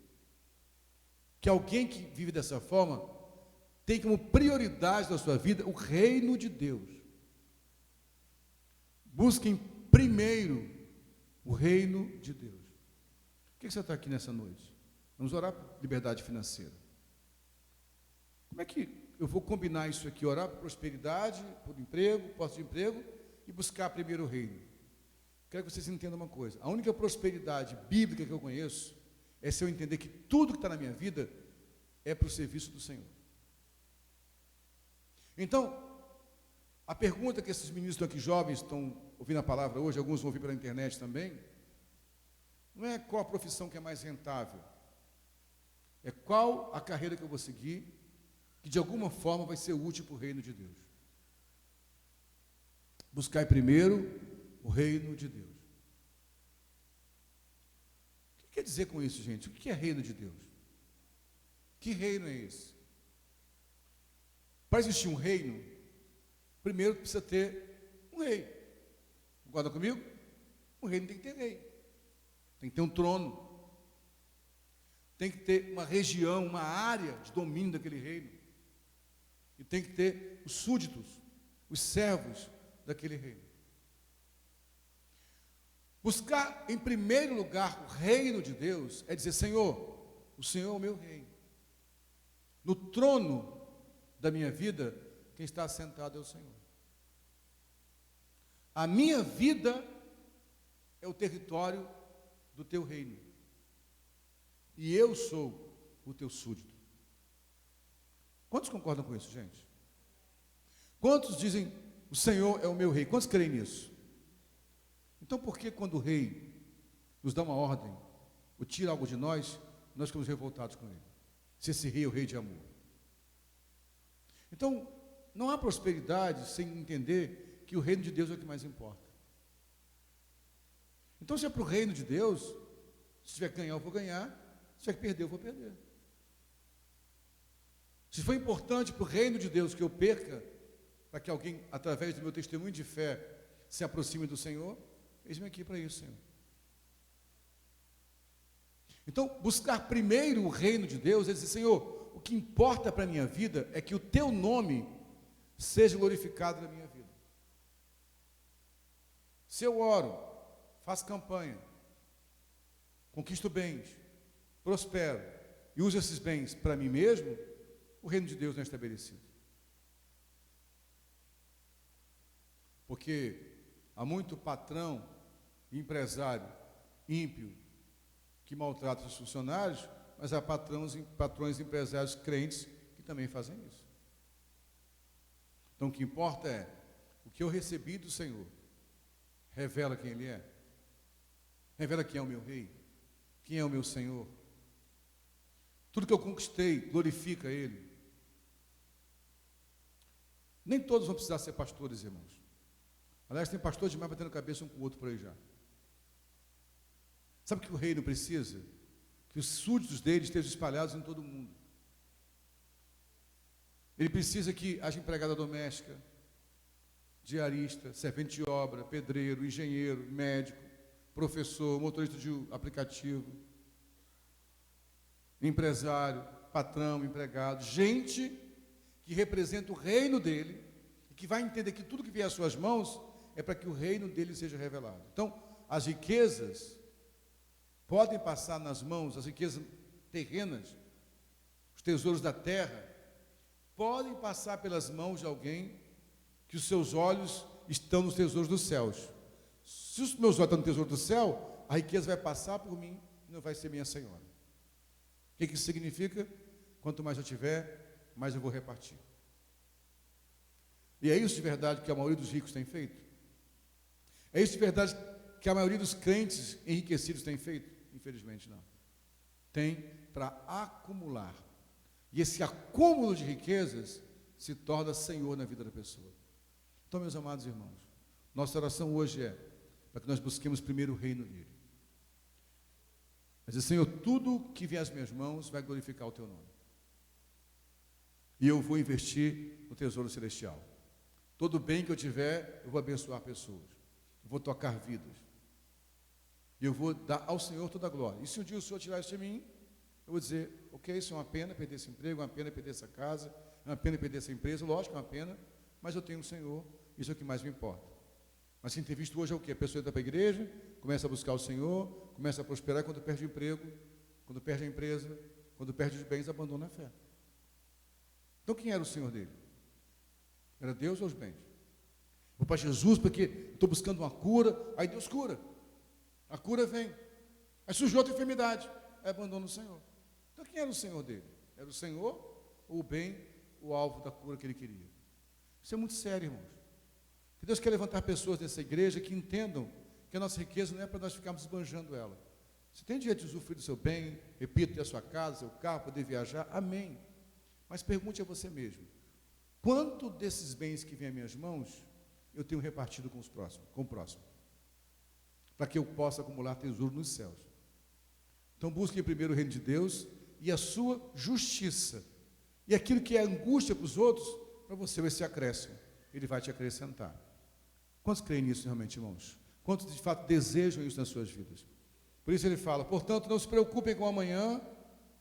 que alguém que vive dessa forma tem como prioridade da sua vida o reino de Deus. Busquem primeiro o reino de Deus. Por que você está aqui nessa noite? Vamos orar por liberdade financeira. Como é que eu vou combinar isso aqui? Orar por prosperidade, por emprego, posse de emprego e buscar primeiro o reino. Quero que vocês entendam uma coisa: a única prosperidade bíblica que eu conheço é se eu entender que tudo que está na minha vida é para o serviço do Senhor. Então, a pergunta que esses meninos estão aqui, jovens, estão ouvindo a palavra hoje, alguns vão ouvir pela internet também, não é qual a profissão que é mais rentável, é qual a carreira que eu vou seguir, que de alguma forma vai ser útil para o reino de Deus. Buscai primeiro o reino de Deus. O que quer dizer com isso, gente? O que é reino de Deus? Que reino é esse? Para existir um reino, primeiro precisa ter um rei. Concorda comigo? Um reino tem que ter rei. Tem que ter um trono. Tem que ter uma região, uma área de domínio daquele reino. E tem que ter os súditos, os servos daquele reino. Buscar em primeiro lugar o reino de Deus é dizer: Senhor, o Senhor é o meu rei. No trono da minha vida, quem está assentado é o Senhor. A minha vida é o território do teu reino. E eu sou o teu súdito. Quantos concordam com isso, gente? Quantos dizem: o Senhor é o meu rei? Quantos creem nisso? Então, por que quando o rei nos dá uma ordem, ou tira algo de nós, nós ficamos revoltados com ele? Se esse rei é o rei de amor. Então, não há prosperidade sem entender que o reino de Deus é o que mais importa. Então, se é para o reino de Deus, se tiver que ganhar, eu vou ganhar. Se tiver que perder, eu vou perder. Se for importante para o reino de Deus que eu perca, para que alguém, através do meu testemunho de fé, se aproxime do Senhor, eis-me aqui para isso, Senhor. Então, buscar primeiro o reino de Deus é dizer: Senhor, o que importa para a minha vida é que o teu nome seja glorificado na minha vida. Se eu oro, faço campanha, conquisto bens, prospero e uso esses bens para mim mesmo, o reino de Deus não é estabelecido. Porque há muito patrão e empresário ímpio que maltrata os funcionários, mas há patrões e empresários crentes que também fazem isso. Então o que importa é o que eu recebi do Senhor. Revela quem Ele é. Revela quem é o meu rei. Quem é o meu Senhor. Tudo que eu conquistei glorifica Ele. Nem todos vão precisar ser pastores, irmãos. Aliás, tem pastor demais batendo cabeça um com o outro por aí já. Sabe o que o reino precisa? Que os súditos dele estejam espalhados em todo o mundo. Ele precisa que haja empregada doméstica, diarista, servente de obra, pedreiro, engenheiro, médico, professor, motorista de aplicativo, empresário, patrão, empregado, gente que representa o reino dele, que vai entender que tudo que vier às suas mãos é para que o reino dele seja revelado. Então, as riquezas podem passar nas mãos, as riquezas terrenas, os tesouros da terra, podem passar pelas mãos de alguém que os seus olhos estão nos tesouros dos céus. Se os meus olhos estão no tesouro do céu, a riqueza vai passar por mim e não vai ser minha senhora. O que isso significa? Quanto mais eu tiver, mais eu vou repartir. E é isso de verdade que a maioria dos ricos tem feito? É isso de verdade que a maioria dos crentes enriquecidos tem feito? Infelizmente não. Tem para acumular. E esse acúmulo de riquezas se torna senhor na vida da pessoa. Então, meus amados irmãos, nossa oração hoje é para que nós busquemos primeiro o reino dele. Mas, Senhor, tudo que vier às minhas mãos vai glorificar o teu nome. E eu vou investir no tesouro celestial. Todo bem que eu tiver, eu vou abençoar pessoas. Eu vou tocar vidas. E eu vou dar ao Senhor toda a glória. E se um dia o Senhor tirar isso de mim, eu vou dizer, ok, isso é uma pena perder esse emprego, é uma pena perder essa casa, é uma pena perder essa empresa, lógico que é uma pena, mas eu tenho o Senhor, isso é o que mais me importa. Mas sem ter visto hoje é o quê? A pessoa entra para a igreja, começa a buscar o Senhor, começa a prosperar, quando perde o emprego, quando perde a empresa, quando perde os bens, abandona a fé. Então quem era o Senhor dele? Era Deus ou os bens? Vou para Jesus porque estou buscando uma cura, aí Deus cura. A cura vem. Aí surgiu outra enfermidade, aí abandona o Senhor. Então quem era o Senhor dele? Era o Senhor ou o bem, o alvo da cura que ele queria? Isso é muito sério, irmãos. Que Deus quer levantar pessoas dessa igreja que entendam que a nossa riqueza não é para nós ficarmos esbanjando ela. Você tem direito de usufruir do seu bem, repito, ter a sua casa, seu carro, poder viajar, amém. Mas pergunte a você mesmo, quanto desses bens que vêm às minhas mãos eu tenho repartido com o próximo? Para que eu possa acumular tesouro nos céus. Então busque primeiro o reino de Deus e a sua justiça. E aquilo que é angústia para os outros, para você vai ser acréscimo. Ele vai te acrescentar. Quantos creem nisso realmente, irmãos? Quantos de fato desejam isso nas suas vidas? Por isso ele fala, portanto, não se preocupem com o amanhã,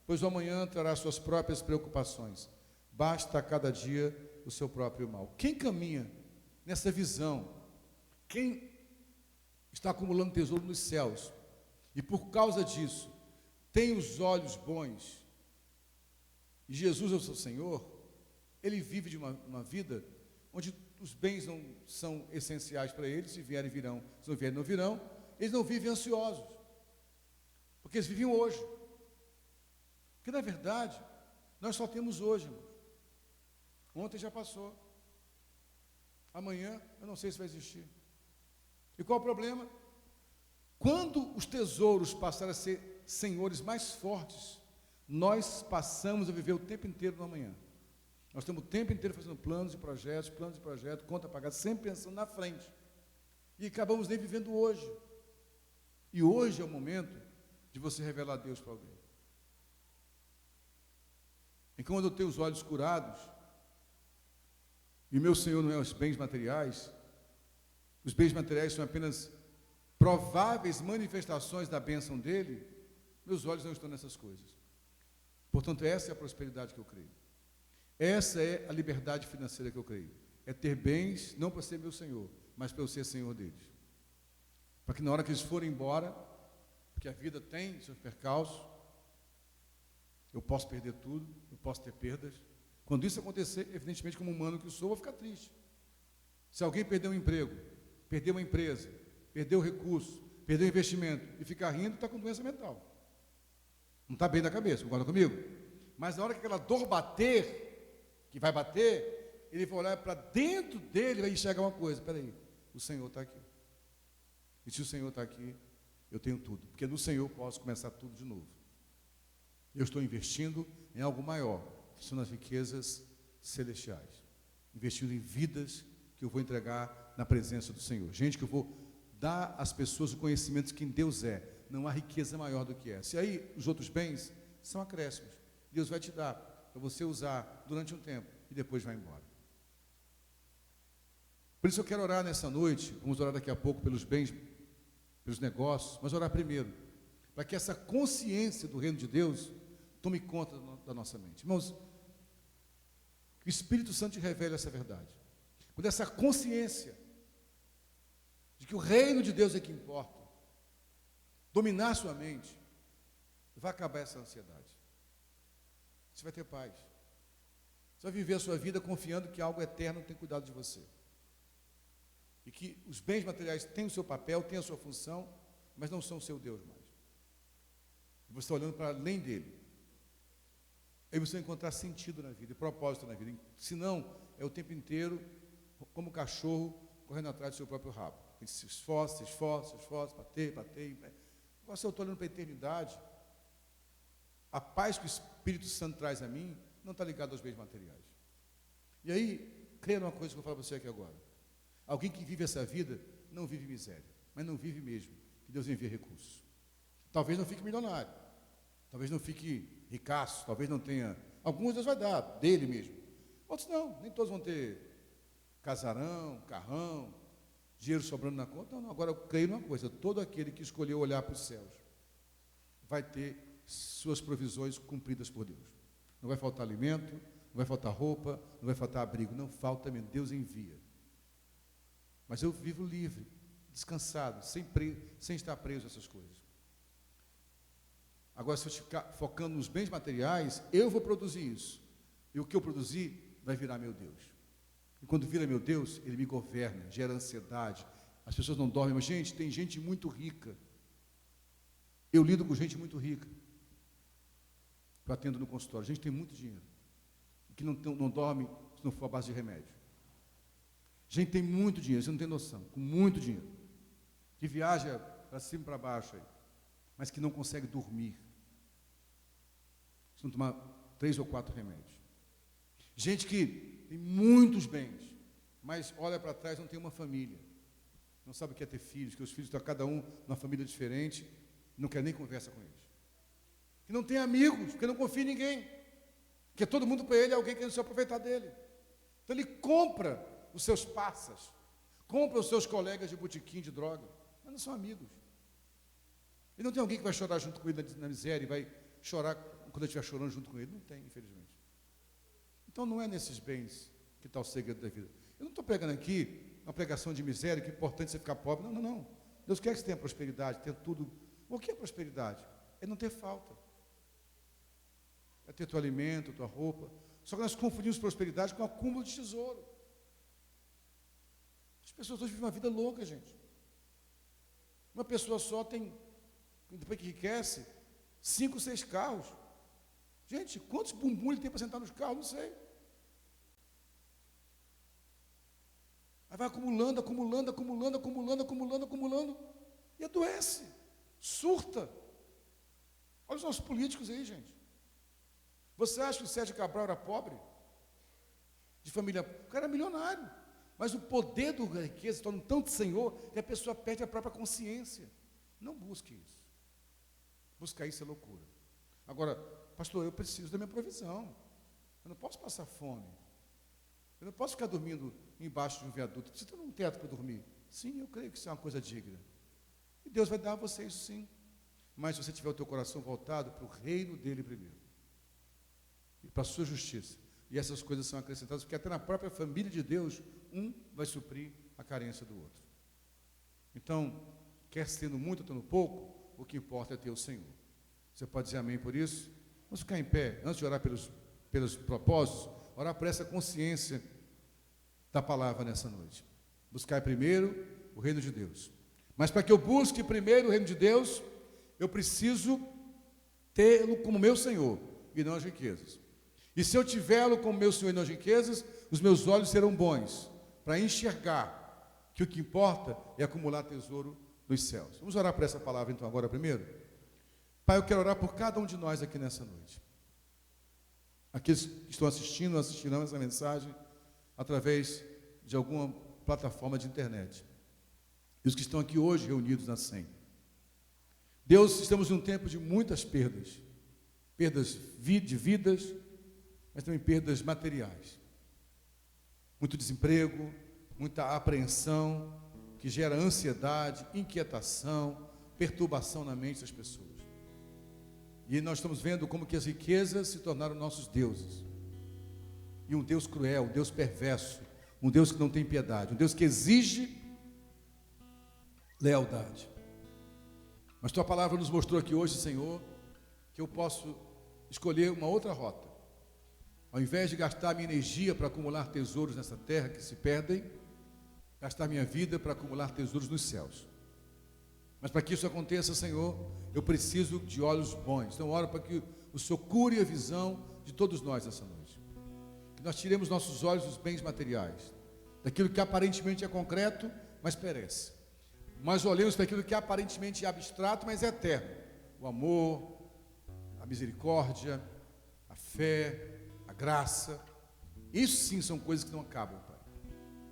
pois o amanhã trará suas próprias preocupações. Basta a cada dia o seu próprio mal. Quem caminha nessa visão, quem está acumulando tesouro nos céus, e por causa disso, tem os olhos bons, e Jesus é o seu Senhor, ele vive de uma vida onde os bens não são essenciais para eles, se vierem virão, se não vierem não virão, eles não vivem ansiosos, porque eles vivem hoje. Porque na verdade, nós só temos hoje, irmãos. Ontem já passou. Amanhã, eu não sei se vai existir. E qual o problema? Quando os tesouros passarem a ser senhores mais fortes, nós passamos a viver o tempo inteiro no amanhã. Nós estamos o tempo inteiro fazendo planos e projetos, conta pagada, sempre pensando na frente. E acabamos nem vivendo hoje. E hoje é o momento de você revelar Deus para alguém. Enquanto eu tenho os olhos curados, e o meu Senhor não é os bens materiais são apenas prováveis manifestações da bênção dele, meus olhos não estão nessas coisas. Portanto, essa é a prosperidade que eu creio. Essa é a liberdade financeira que eu creio. É ter bens, não para ser meu Senhor, mas para eu ser Senhor deles. Para que na hora que eles forem embora, porque a vida tem seus percalços, eu posso perder tudo, eu posso ter perdas. Quando isso acontecer, evidentemente, como humano que eu sou, eu vou ficar triste. Se alguém perder um emprego, perder uma empresa, perder o recurso, perder o investimento e ficar rindo, está com doença mental. Não está bem da cabeça, concorda comigo? Mas na hora que aquela dor bater, que vai bater, ele vai olhar para dentro dele e vai enxergar uma coisa. Espera aí, o Senhor está aqui. E se o Senhor está aqui, eu tenho tudo. Porque no Senhor eu posso começar tudo de novo. Eu estou investindo em algo maior, que são as riquezas celestiais. Investindo em vidas que eu vou entregar na presença do Senhor. Gente, que eu vou dar às pessoas o conhecimento de quem Deus é. Não há riqueza maior do que essa. E aí, os outros bens são acréscimos. Deus vai te dar para você usar durante um tempo e depois vai embora. Por isso eu quero orar nessa noite, vamos orar daqui a pouco pelos bens, pelos negócios, mas orar primeiro, para que essa consciência do reino de Deus tome conta da nossa mente. Irmãos, que o Espírito Santo te revele essa verdade. quando essa consciência de que o reino de Deus é que importa, dominar a sua mente, vai acabar essa ansiedade. Você vai ter paz. Você vai viver a sua vida confiando que algo eterno tem cuidado de você. E que os bens materiais têm o seu papel, têm a sua função, mas não são o seu Deus mais. Você está olhando para além dele. Aí você vai encontrar sentido na vida e propósito na vida. Senão, é o tempo inteiro como cachorro correndo atrás do seu próprio rabo. Ele se esforça, bater. Agora, se eu estou olhando para a eternidade, a paz que o Espírito Santo traz a mim não está ligada aos bens materiais. E aí, creia numa coisa que eu vou falar para você aqui agora. Alguém que vive essa vida não vive miséria, mas não vive mesmo, que Deus envia recursos. Talvez não fique milionário, talvez não fique ricaço, talvez não tenha. Alguns Deus vai dar, dele mesmo. Outros não, nem todos vão ter casarão, carrão, dinheiro sobrando na conta. Não. Agora eu creio numa coisa: todo aquele que escolheu olhar para os céus vai ter suas provisões cumpridas por Deus. Não vai faltar alimento, não vai faltar roupa, não vai faltar abrigo, não falta mesmo, Deus envia. Mas eu vivo livre, descansado, sem estar preso a essas coisas. Agora, se eu ficar focando nos bens materiais, eu vou produzir isso. E o que eu produzir vai virar meu Deus. E quando vira meu Deus, ele me governa, gera ansiedade. As pessoas não dormem, mas, gente, tem gente muito rica. Eu lido com gente muito rica. Eu atendo no consultório. Gente tem muito dinheiro. Que não dorme se não for à base de remédio. Gente tem muito dinheiro, você não tem noção, com muito dinheiro. Que viaja para cima e para baixo aí, mas que não consegue dormir. Se não tomar 3 ou 4 remédios. Gente que tem muitos bens, mas olha para trás, não tem uma família. Não sabe o que é ter filhos, que os filhos estão cada um numa família diferente, não quer nem conversa com eles. Que não tem amigos, porque não confia em ninguém. Porque todo mundo para ele é alguém querendo se aproveitar dele. Então ele compra os seus passas, compra os seus colegas de botequim de droga, mas não são amigos. E não tem alguém que vai chorar junto com ele na miséria e vai chorar quando ele estiver chorando junto com ele. Não tem, infelizmente. Então não é nesses bens que está o segredo da vida. Eu não estou pegando aqui uma pregação de miséria, que é importante você ficar pobre. Não. Deus quer que você tenha prosperidade, tenha tudo. O que é prosperidade? É não ter falta. É ter teu alimento, tua roupa. Só que nós confundimos prosperidade com acúmulo de tesouro. As pessoas hoje vivem uma vida louca, gente. Uma pessoa só tem, depois que enriquece, 5, 6 carros. Gente, quantos bumbum ele tem para sentar nos carros? Não sei. Aí vai acumulando, e adoece, surta. Olha os nossos políticos aí, gente. Você acha que o Sérgio Cabral era pobre? De família, o cara era milionário. Mas o poder da riqueza torna tanto senhor que a pessoa perde a própria consciência. Não busque isso. Buscar isso é loucura. Agora, pastor, eu preciso da minha provisão. Eu não posso passar fome. Eu não posso ficar dormindo embaixo de um viaduto. Você tem um teto para dormir? Sim, eu creio que isso é uma coisa digna. E Deus vai dar a você isso sim. Mas se você tiver o teu coração voltado para o reino dele primeiro. E para a sua justiça. E essas coisas são acrescentadas, porque até na própria família de Deus, um vai suprir a carência do outro. Então, quer tendo muito ou tendo pouco, o que importa é ter o Senhor. Você pode dizer amém por isso? Vamos ficar em pé, antes de orar pelos propósitos, orar por essa consciência da palavra nessa noite. Buscar primeiro o reino de Deus. Mas para que eu busque primeiro o reino de Deus, eu preciso tê-lo como meu Senhor, e não as riquezas. E se eu tivê-lo como meu Senhor e não as riquezas, os meus olhos serão bons para enxergar que o que importa é acumular tesouro nos céus. Vamos orar por essa palavra então agora primeiro? Pai, eu quero orar por cada um de nós aqui nessa noite. Aqueles que estão assistirão essa mensagem através de alguma plataforma de internet. E os que estão aqui hoje reunidos na SEM. Deus, estamos em um tempo de muitas perdas. Perdas de vidas, mas também perdas materiais. Muito desemprego, muita apreensão, que gera ansiedade, inquietação, perturbação na mente das pessoas. E nós estamos vendo como que as riquezas se tornaram nossos deuses. E um Deus cruel, um Deus perverso, um Deus que não tem piedade, um Deus que exige lealdade. Mas tua palavra nos mostrou aqui hoje, Senhor, que eu posso escolher uma outra rota. Ao invés de gastar minha energia para acumular tesouros nessa terra que se perdem, gastar minha vida para acumular tesouros nos céus. Mas para que isso aconteça, Senhor, eu preciso de olhos bons. Então, oro para que o Senhor cure a visão de todos nós essa noite. Que nós tiremos nossos olhos dos bens materiais, daquilo que aparentemente é concreto, mas perece. Mas olhemos para aquilo que aparentemente é abstrato, mas é eterno. O amor, a misericórdia, a fé, a graça. Isso sim são coisas que não acabam, Pai.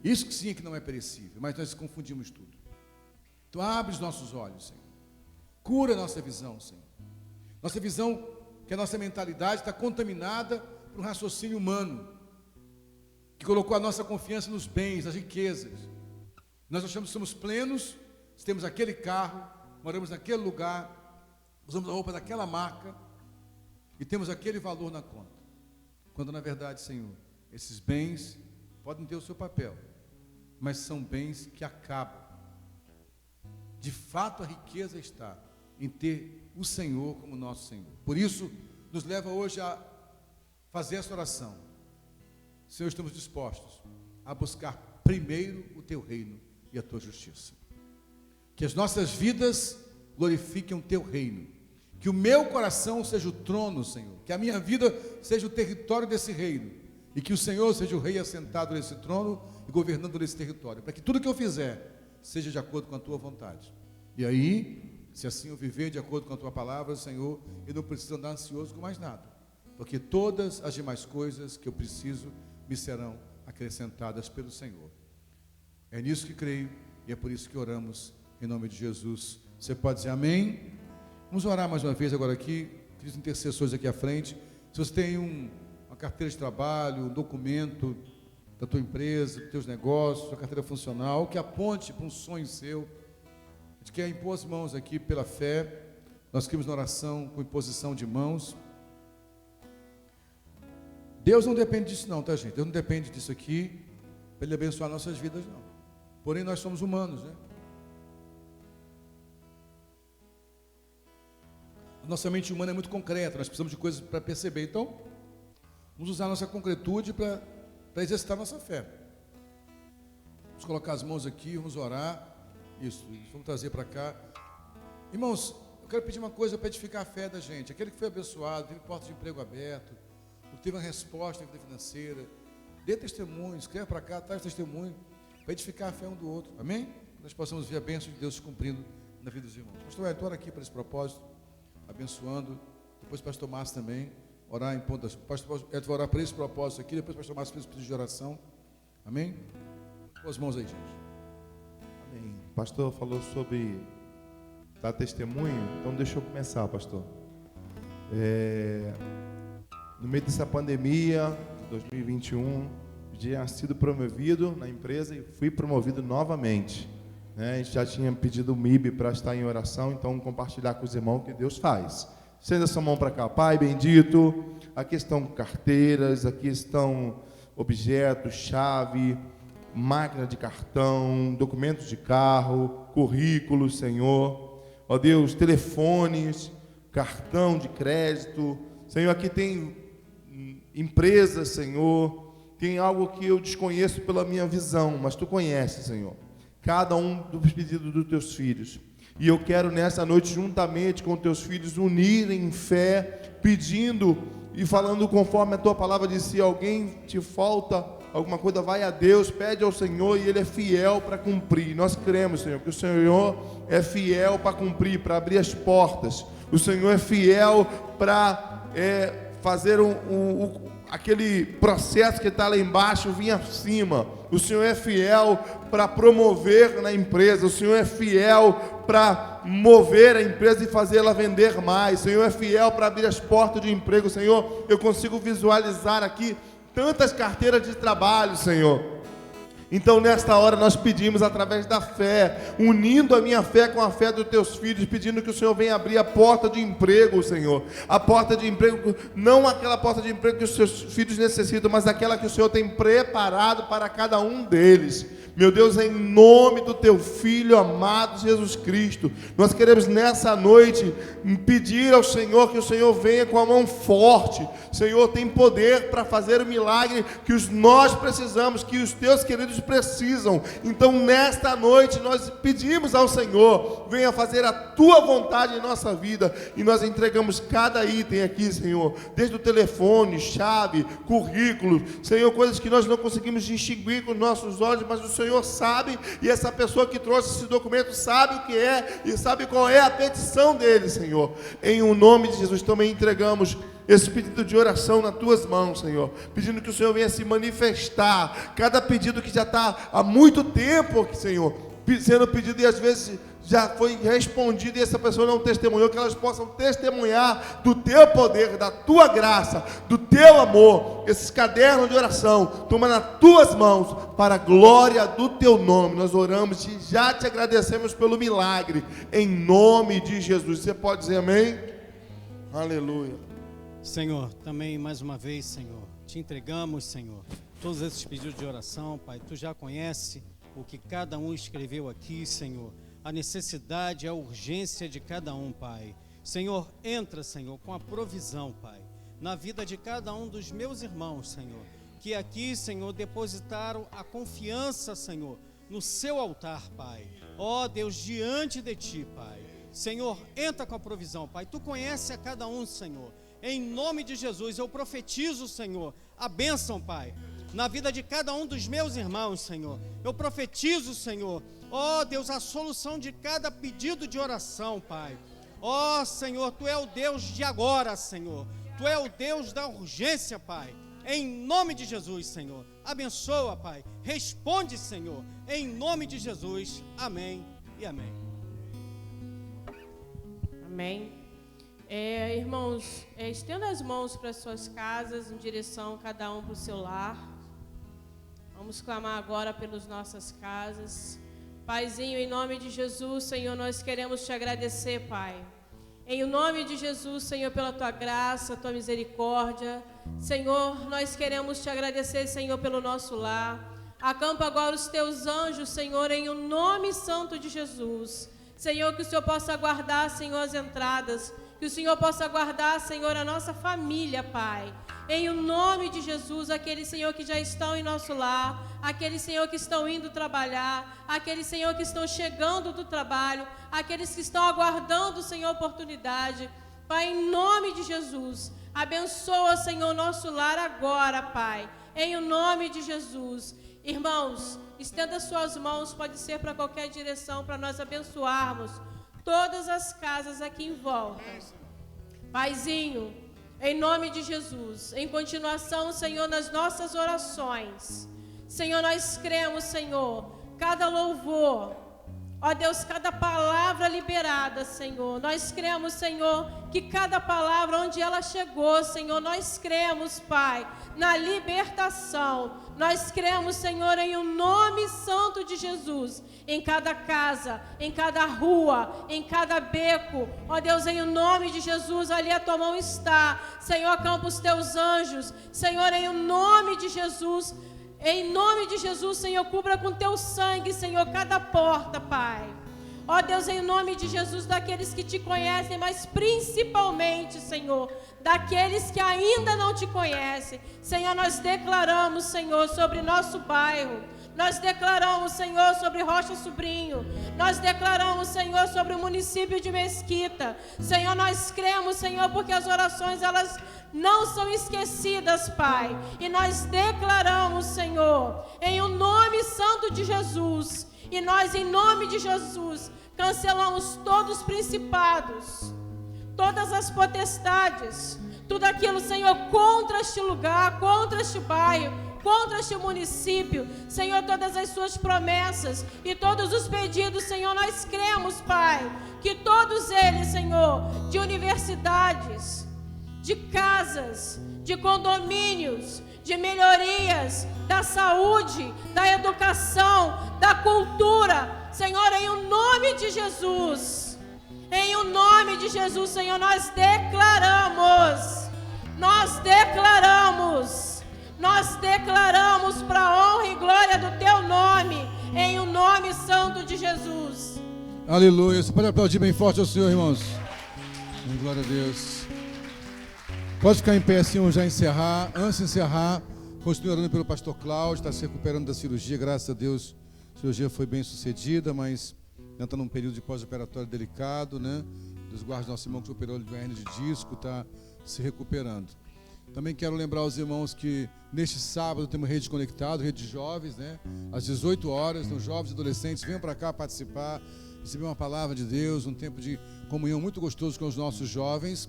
Isso que sim é que não é perecível, mas nós confundimos tudo. Então abre os nossos olhos, Senhor. Cura a nossa visão, Senhor. Nossa visão, que a nossa mentalidade está contaminada por um raciocínio humano, que colocou a nossa confiança nos bens, nas riquezas. Nós achamos que somos plenos se temos aquele carro, moramos naquele lugar, usamos a roupa daquela marca e temos aquele valor na conta. Quando na verdade, Senhor, esses bens podem ter o seu papel, mas são bens que acabam. De fato, a riqueza está em ter o Senhor como nosso Senhor. Por isso, nos leva hoje a fazer essa oração. Senhor, estamos dispostos a buscar primeiro o Teu reino e a Tua justiça. Que as nossas vidas glorifiquem o Teu reino. Que o meu coração seja o trono, Senhor. Que a minha vida seja o território desse reino. E que o Senhor seja o rei assentado nesse trono e governando nesse território. Para que tudo que eu fizer seja de acordo com a Tua vontade. E aí, se assim eu viver de acordo com a Tua palavra, Senhor, eu não preciso andar ansioso com mais nada. Porque todas as demais coisas que eu preciso me serão acrescentadas pelo Senhor. É nisso que creio e é por isso que oramos em nome de Jesus. Você pode dizer amém? Vamos orar mais uma vez agora aqui. Queridos intercessores aqui à frente. Se você tem uma carteira de trabalho, um documento da tua empresa, dos teus negócios, sua carteira funcional, que aponte para um sonho seu, a gente quer impor as mãos aqui pela fé. Nós queremos na oração com imposição de mãos. Deus não depende disso não, tá, gente? Deus não depende disso aqui para Ele abençoar nossas vidas, não. Porém, nós somos humanos, né? A nossa mente humana é muito concreta, nós precisamos de coisas para perceber. Então, vamos usar a nossa concretude para exercitar a nossa fé. Vamos colocar as mãos aqui, vamos orar. Isso, vamos trazer para cá. Irmãos, eu quero pedir uma coisa para edificar a fé da gente. Aquele que foi abençoado, teve porta de emprego aberto, teve uma resposta na vida financeira, dê testemunho, escreva para cá, traz testemunho, para edificar a fé um do outro. Amém? Nós possamos ver a bênção de Deus se cumprindo na vida dos irmãos. Pastor Edson, ora aqui para esse propósito, abençoando. Depois o pastor Márcio também, orar em pontas. Pastor Edson vai orar para esse propósito aqui, depois o pastor Márcio fez o pedido de oração. Amém? Com as mãos aí, gente. Amém. O pastor falou sobre dar testemunho, então deixa eu começar, pastor. No meio dessa pandemia, 2021, tinha sido promovido na empresa e fui promovido novamente. A gente já tinha pedido o MIB para estar em oração, então compartilhar com os irmãos o que Deus faz. Estenda sua mão para cá. Pai bendito, aqui estão carteiras, aqui estão objetos, chave, máquina de cartão, documentos de carro, currículos, Senhor. Ó Deus, telefones, cartão de crédito. Senhor, aqui tem empresas, Senhor. Tem algo que eu desconheço pela minha visão, mas Tu conheces, Senhor. Cada um dos pedidos dos Teus filhos. E eu quero nessa noite, juntamente com Teus filhos, unirem em fé, pedindo e falando conforme a Tua palavra diz: se alguém te falta alguma coisa, vai a Deus, pede ao Senhor e Ele é fiel para cumprir. Nós cremos, Senhor, que o Senhor é fiel para cumprir, para abrir as portas. O Senhor é fiel para fazer aquele processo que está lá embaixo vir acima. O Senhor é fiel para promover na empresa. O Senhor é fiel para mover a empresa e fazê-la vender mais. O Senhor é fiel para abrir as portas de emprego. Senhor, eu consigo visualizar aqui tantas carteiras de trabalho, Senhor. Então nesta hora nós pedimos através da fé, unindo a minha fé com a fé dos teus filhos, pedindo que o Senhor venha abrir a porta de emprego, Senhor. A porta de emprego, não aquela porta de emprego que os seus filhos necessitam, mas aquela que o Senhor tem preparado para cada um deles. Meu Deus, em nome do teu Filho amado Jesus Cristo, nós queremos nessa noite pedir ao Senhor que o Senhor venha com a mão forte. Senhor, tem poder para fazer o milagre que nós precisamos, que os teus queridos precisam. Então nesta noite nós pedimos ao Senhor, venha fazer a tua vontade em nossa vida, e nós entregamos cada item aqui, Senhor, desde o telefone, chave, currículo, Senhor, coisas que nós não conseguimos distinguir com os nossos olhos, mas o Senhor sabe, e essa pessoa que trouxe esse documento sabe o que é, e sabe qual é a petição dele, Senhor. Em o nome de Jesus também entregamos esse pedido de oração nas tuas mãos, Senhor, pedindo que o Senhor venha se manifestar, cada pedido que já está há muito tempo, Senhor, sendo pedido e às vezes já foi respondido e essa pessoa não testemunhou, que elas possam testemunhar do teu poder, da tua graça, do teu amor. Esses cadernos de oração, toma nas tuas mãos, para a glória do teu nome. Nós oramos e já te agradecemos pelo milagre, em nome de Jesus. Você pode dizer amém? Aleluia. Senhor, também mais uma vez, Senhor, te entregamos, Senhor, todos esses pedidos de oração, Pai. Tu já conhece o que cada um escreveu aqui, Senhor, a necessidade, a urgência de cada um, Pai. Senhor, entra, Senhor, com a provisão, Pai, na vida de cada um dos meus irmãos, Senhor, que aqui, Senhor, depositaram a confiança, Senhor, no seu altar, Pai. Ó Deus, diante de Ti, Pai. Senhor, entra com a provisão, Pai. Tu conhece a cada um, Senhor. Em nome de Jesus, eu profetizo, Senhor, a bênção, Pai, na vida de cada um dos meus irmãos, Senhor. Eu profetizo, Senhor, ó Deus, a solução de cada pedido de oração, Pai. Ó Senhor, Tu é o Deus de agora, Senhor. Tu é o Deus da urgência, Pai. Em nome de Jesus, Senhor. Abençoa, Pai. Responde, Senhor. Em nome de Jesus. Amém e amém. Amém. Irmãos, estenda as mãos para as suas casas, em direção cada um para o seu lar. Vamos clamar agora pelas nossas casas. Paizinho, em nome de Jesus, Senhor, nós queremos Te agradecer, Pai. Em nome de Jesus, Senhor, pela Tua graça, Tua misericórdia. Senhor, nós queremos Te agradecer, Senhor, pelo nosso lar. Acampa agora os Teus anjos, Senhor, em o nome santo de Jesus. Senhor, que o Senhor possa guardar, Senhor, as entradas. Que o Senhor possa guardar, Senhor, a nossa família, Pai. Em o nome de Jesus, aqueles, Senhor, que já estão em nosso lar, aqueles, Senhor, que estão indo trabalhar, aqueles, Senhor, que estão chegando do trabalho, aqueles que estão aguardando, Senhor, oportunidade. Pai, em nome de Jesus, abençoa, Senhor, nosso lar agora, Pai. Em o nome de Jesus. Irmãos, estenda suas mãos, pode ser para qualquer direção, para nós abençoarmos todas as casas aqui em volta. Paizinho, em nome de Jesus, em continuação, Senhor, nas nossas orações, Senhor, nós cremos, Senhor, cada louvor, ó Deus, cada palavra liberada, Senhor, nós cremos, Senhor, que cada palavra onde ela chegou, Senhor, nós cremos, Pai, na libertação. Nós cremos, Senhor, em o nome santo de Jesus, em cada casa, em cada rua, em cada beco. Ó Deus, em o nome de Jesus, ali a Tua mão está. Senhor, acampa os Teus anjos. Senhor, em o nome de Jesus, em nome de Jesus, Senhor, cubra com Teu sangue, Senhor, cada porta, Pai. Ó Deus, em nome de Jesus, daqueles que Te conhecem, mas principalmente, Senhor, daqueles que ainda não Te conhecem. Senhor, nós declaramos, Senhor, sobre nosso bairro. Nós declaramos, Senhor, sobre Rocha Sobrinho. Nós declaramos, Senhor, sobre o município de Mesquita. Senhor, nós cremos, Senhor, porque as orações, elas não são esquecidas, Pai. E nós declaramos, Senhor, em o nome santo de Jesus. E nós, em nome de Jesus, cancelamos todos os principados, todas as potestades, tudo aquilo, Senhor, contra este lugar, contra este bairro, contra este município. Senhor, todas as suas promessas e todos os pedidos, Senhor, nós cremos, Pai, que todos eles, Senhor, de universidades, de casas, de condomínios, de melhorias, da saúde, da educação, da cultura. Senhor, em o nome de Jesus, em o nome de Jesus, Senhor, nós declaramos para a honra e glória do Teu nome, em o nome santo de Jesus. Aleluia. Você pode aplaudir bem forte ao Senhor, irmãos. Glória a Deus. Pode ficar em pé assim, vamos já encerrar. Antes de encerrar, continue orando pelo pastor Cláudio, está se recuperando da cirurgia, graças a Deus. A cirurgia foi bem sucedida, mas ainda está num período de pós-operatório delicado, né? Deus guarde nosso irmão que operou de hernia de disco, está se recuperando. Também quero lembrar os irmãos que neste sábado temos rede conectada, rede de jovens, né? Às 18 horas, então, jovens e adolescentes, venham para cá participar, receber uma palavra de Deus, um tempo de comunhão muito gostoso com os nossos jovens.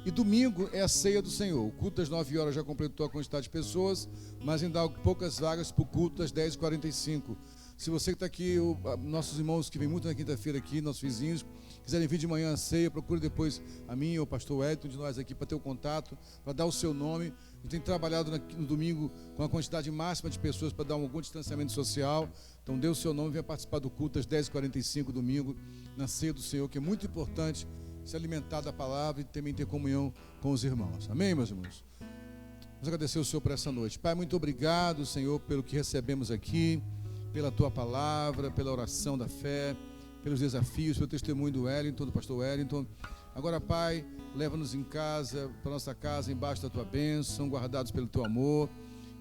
E domingo é a ceia do Senhor. O culto das 9 horas já completou a quantidade de pessoas, mas ainda há poucas vagas para o culto das 10h45. Se você que está aqui, nossos irmãos que vêm muito na quinta-feira aqui, nossos vizinhos, quiserem vir de manhã à ceia, procure depois a mim ou o pastor Wellington de nós aqui para ter o contato, para dar o seu nome. A gente tem trabalhado no domingo com a quantidade máxima de pessoas para dar algum distanciamento social. Então dê o seu nome e venha participar do culto às 10h45 domingo, na ceia do Senhor, que é muito importante se alimentar da palavra e também ter comunhão com os irmãos. Amém, meus irmãos? Vamos agradecer ao Senhor por essa noite. Pai, muito obrigado, Senhor, pelo que recebemos aqui, pela Tua palavra, pela oração da fé, pelos desafios, pelo testemunho do Wellington, do pastor Wellington. Agora, Pai, leva-nos em casa, para nossa casa, embaixo da Tua bênção, guardados pelo Teu amor,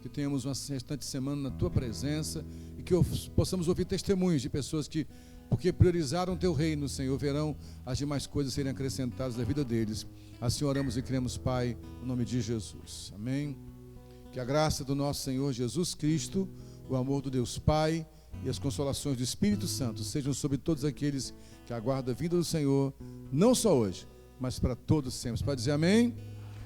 que tenhamos uma restante semana na Tua presença e que possamos ouvir testemunhos de pessoas que, porque priorizaram o Teu reino, Senhor, verão as demais coisas serem acrescentadas na vida deles. Assim oramos e cremos, Pai, no nome de Jesus. Amém. Que a graça do nosso Senhor Jesus Cristo, o amor do Deus Pai e as consolações do Espírito Santo sejam sobre todos aqueles que aguardam a vinda do Senhor, não só hoje, mas para todos sempre. Você pode dizer amém?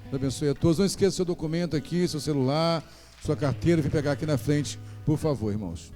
Deus abençoe a todos. Não esqueça seu documento aqui, seu celular, sua carteira. Vem pegar aqui na frente, por favor, irmãos.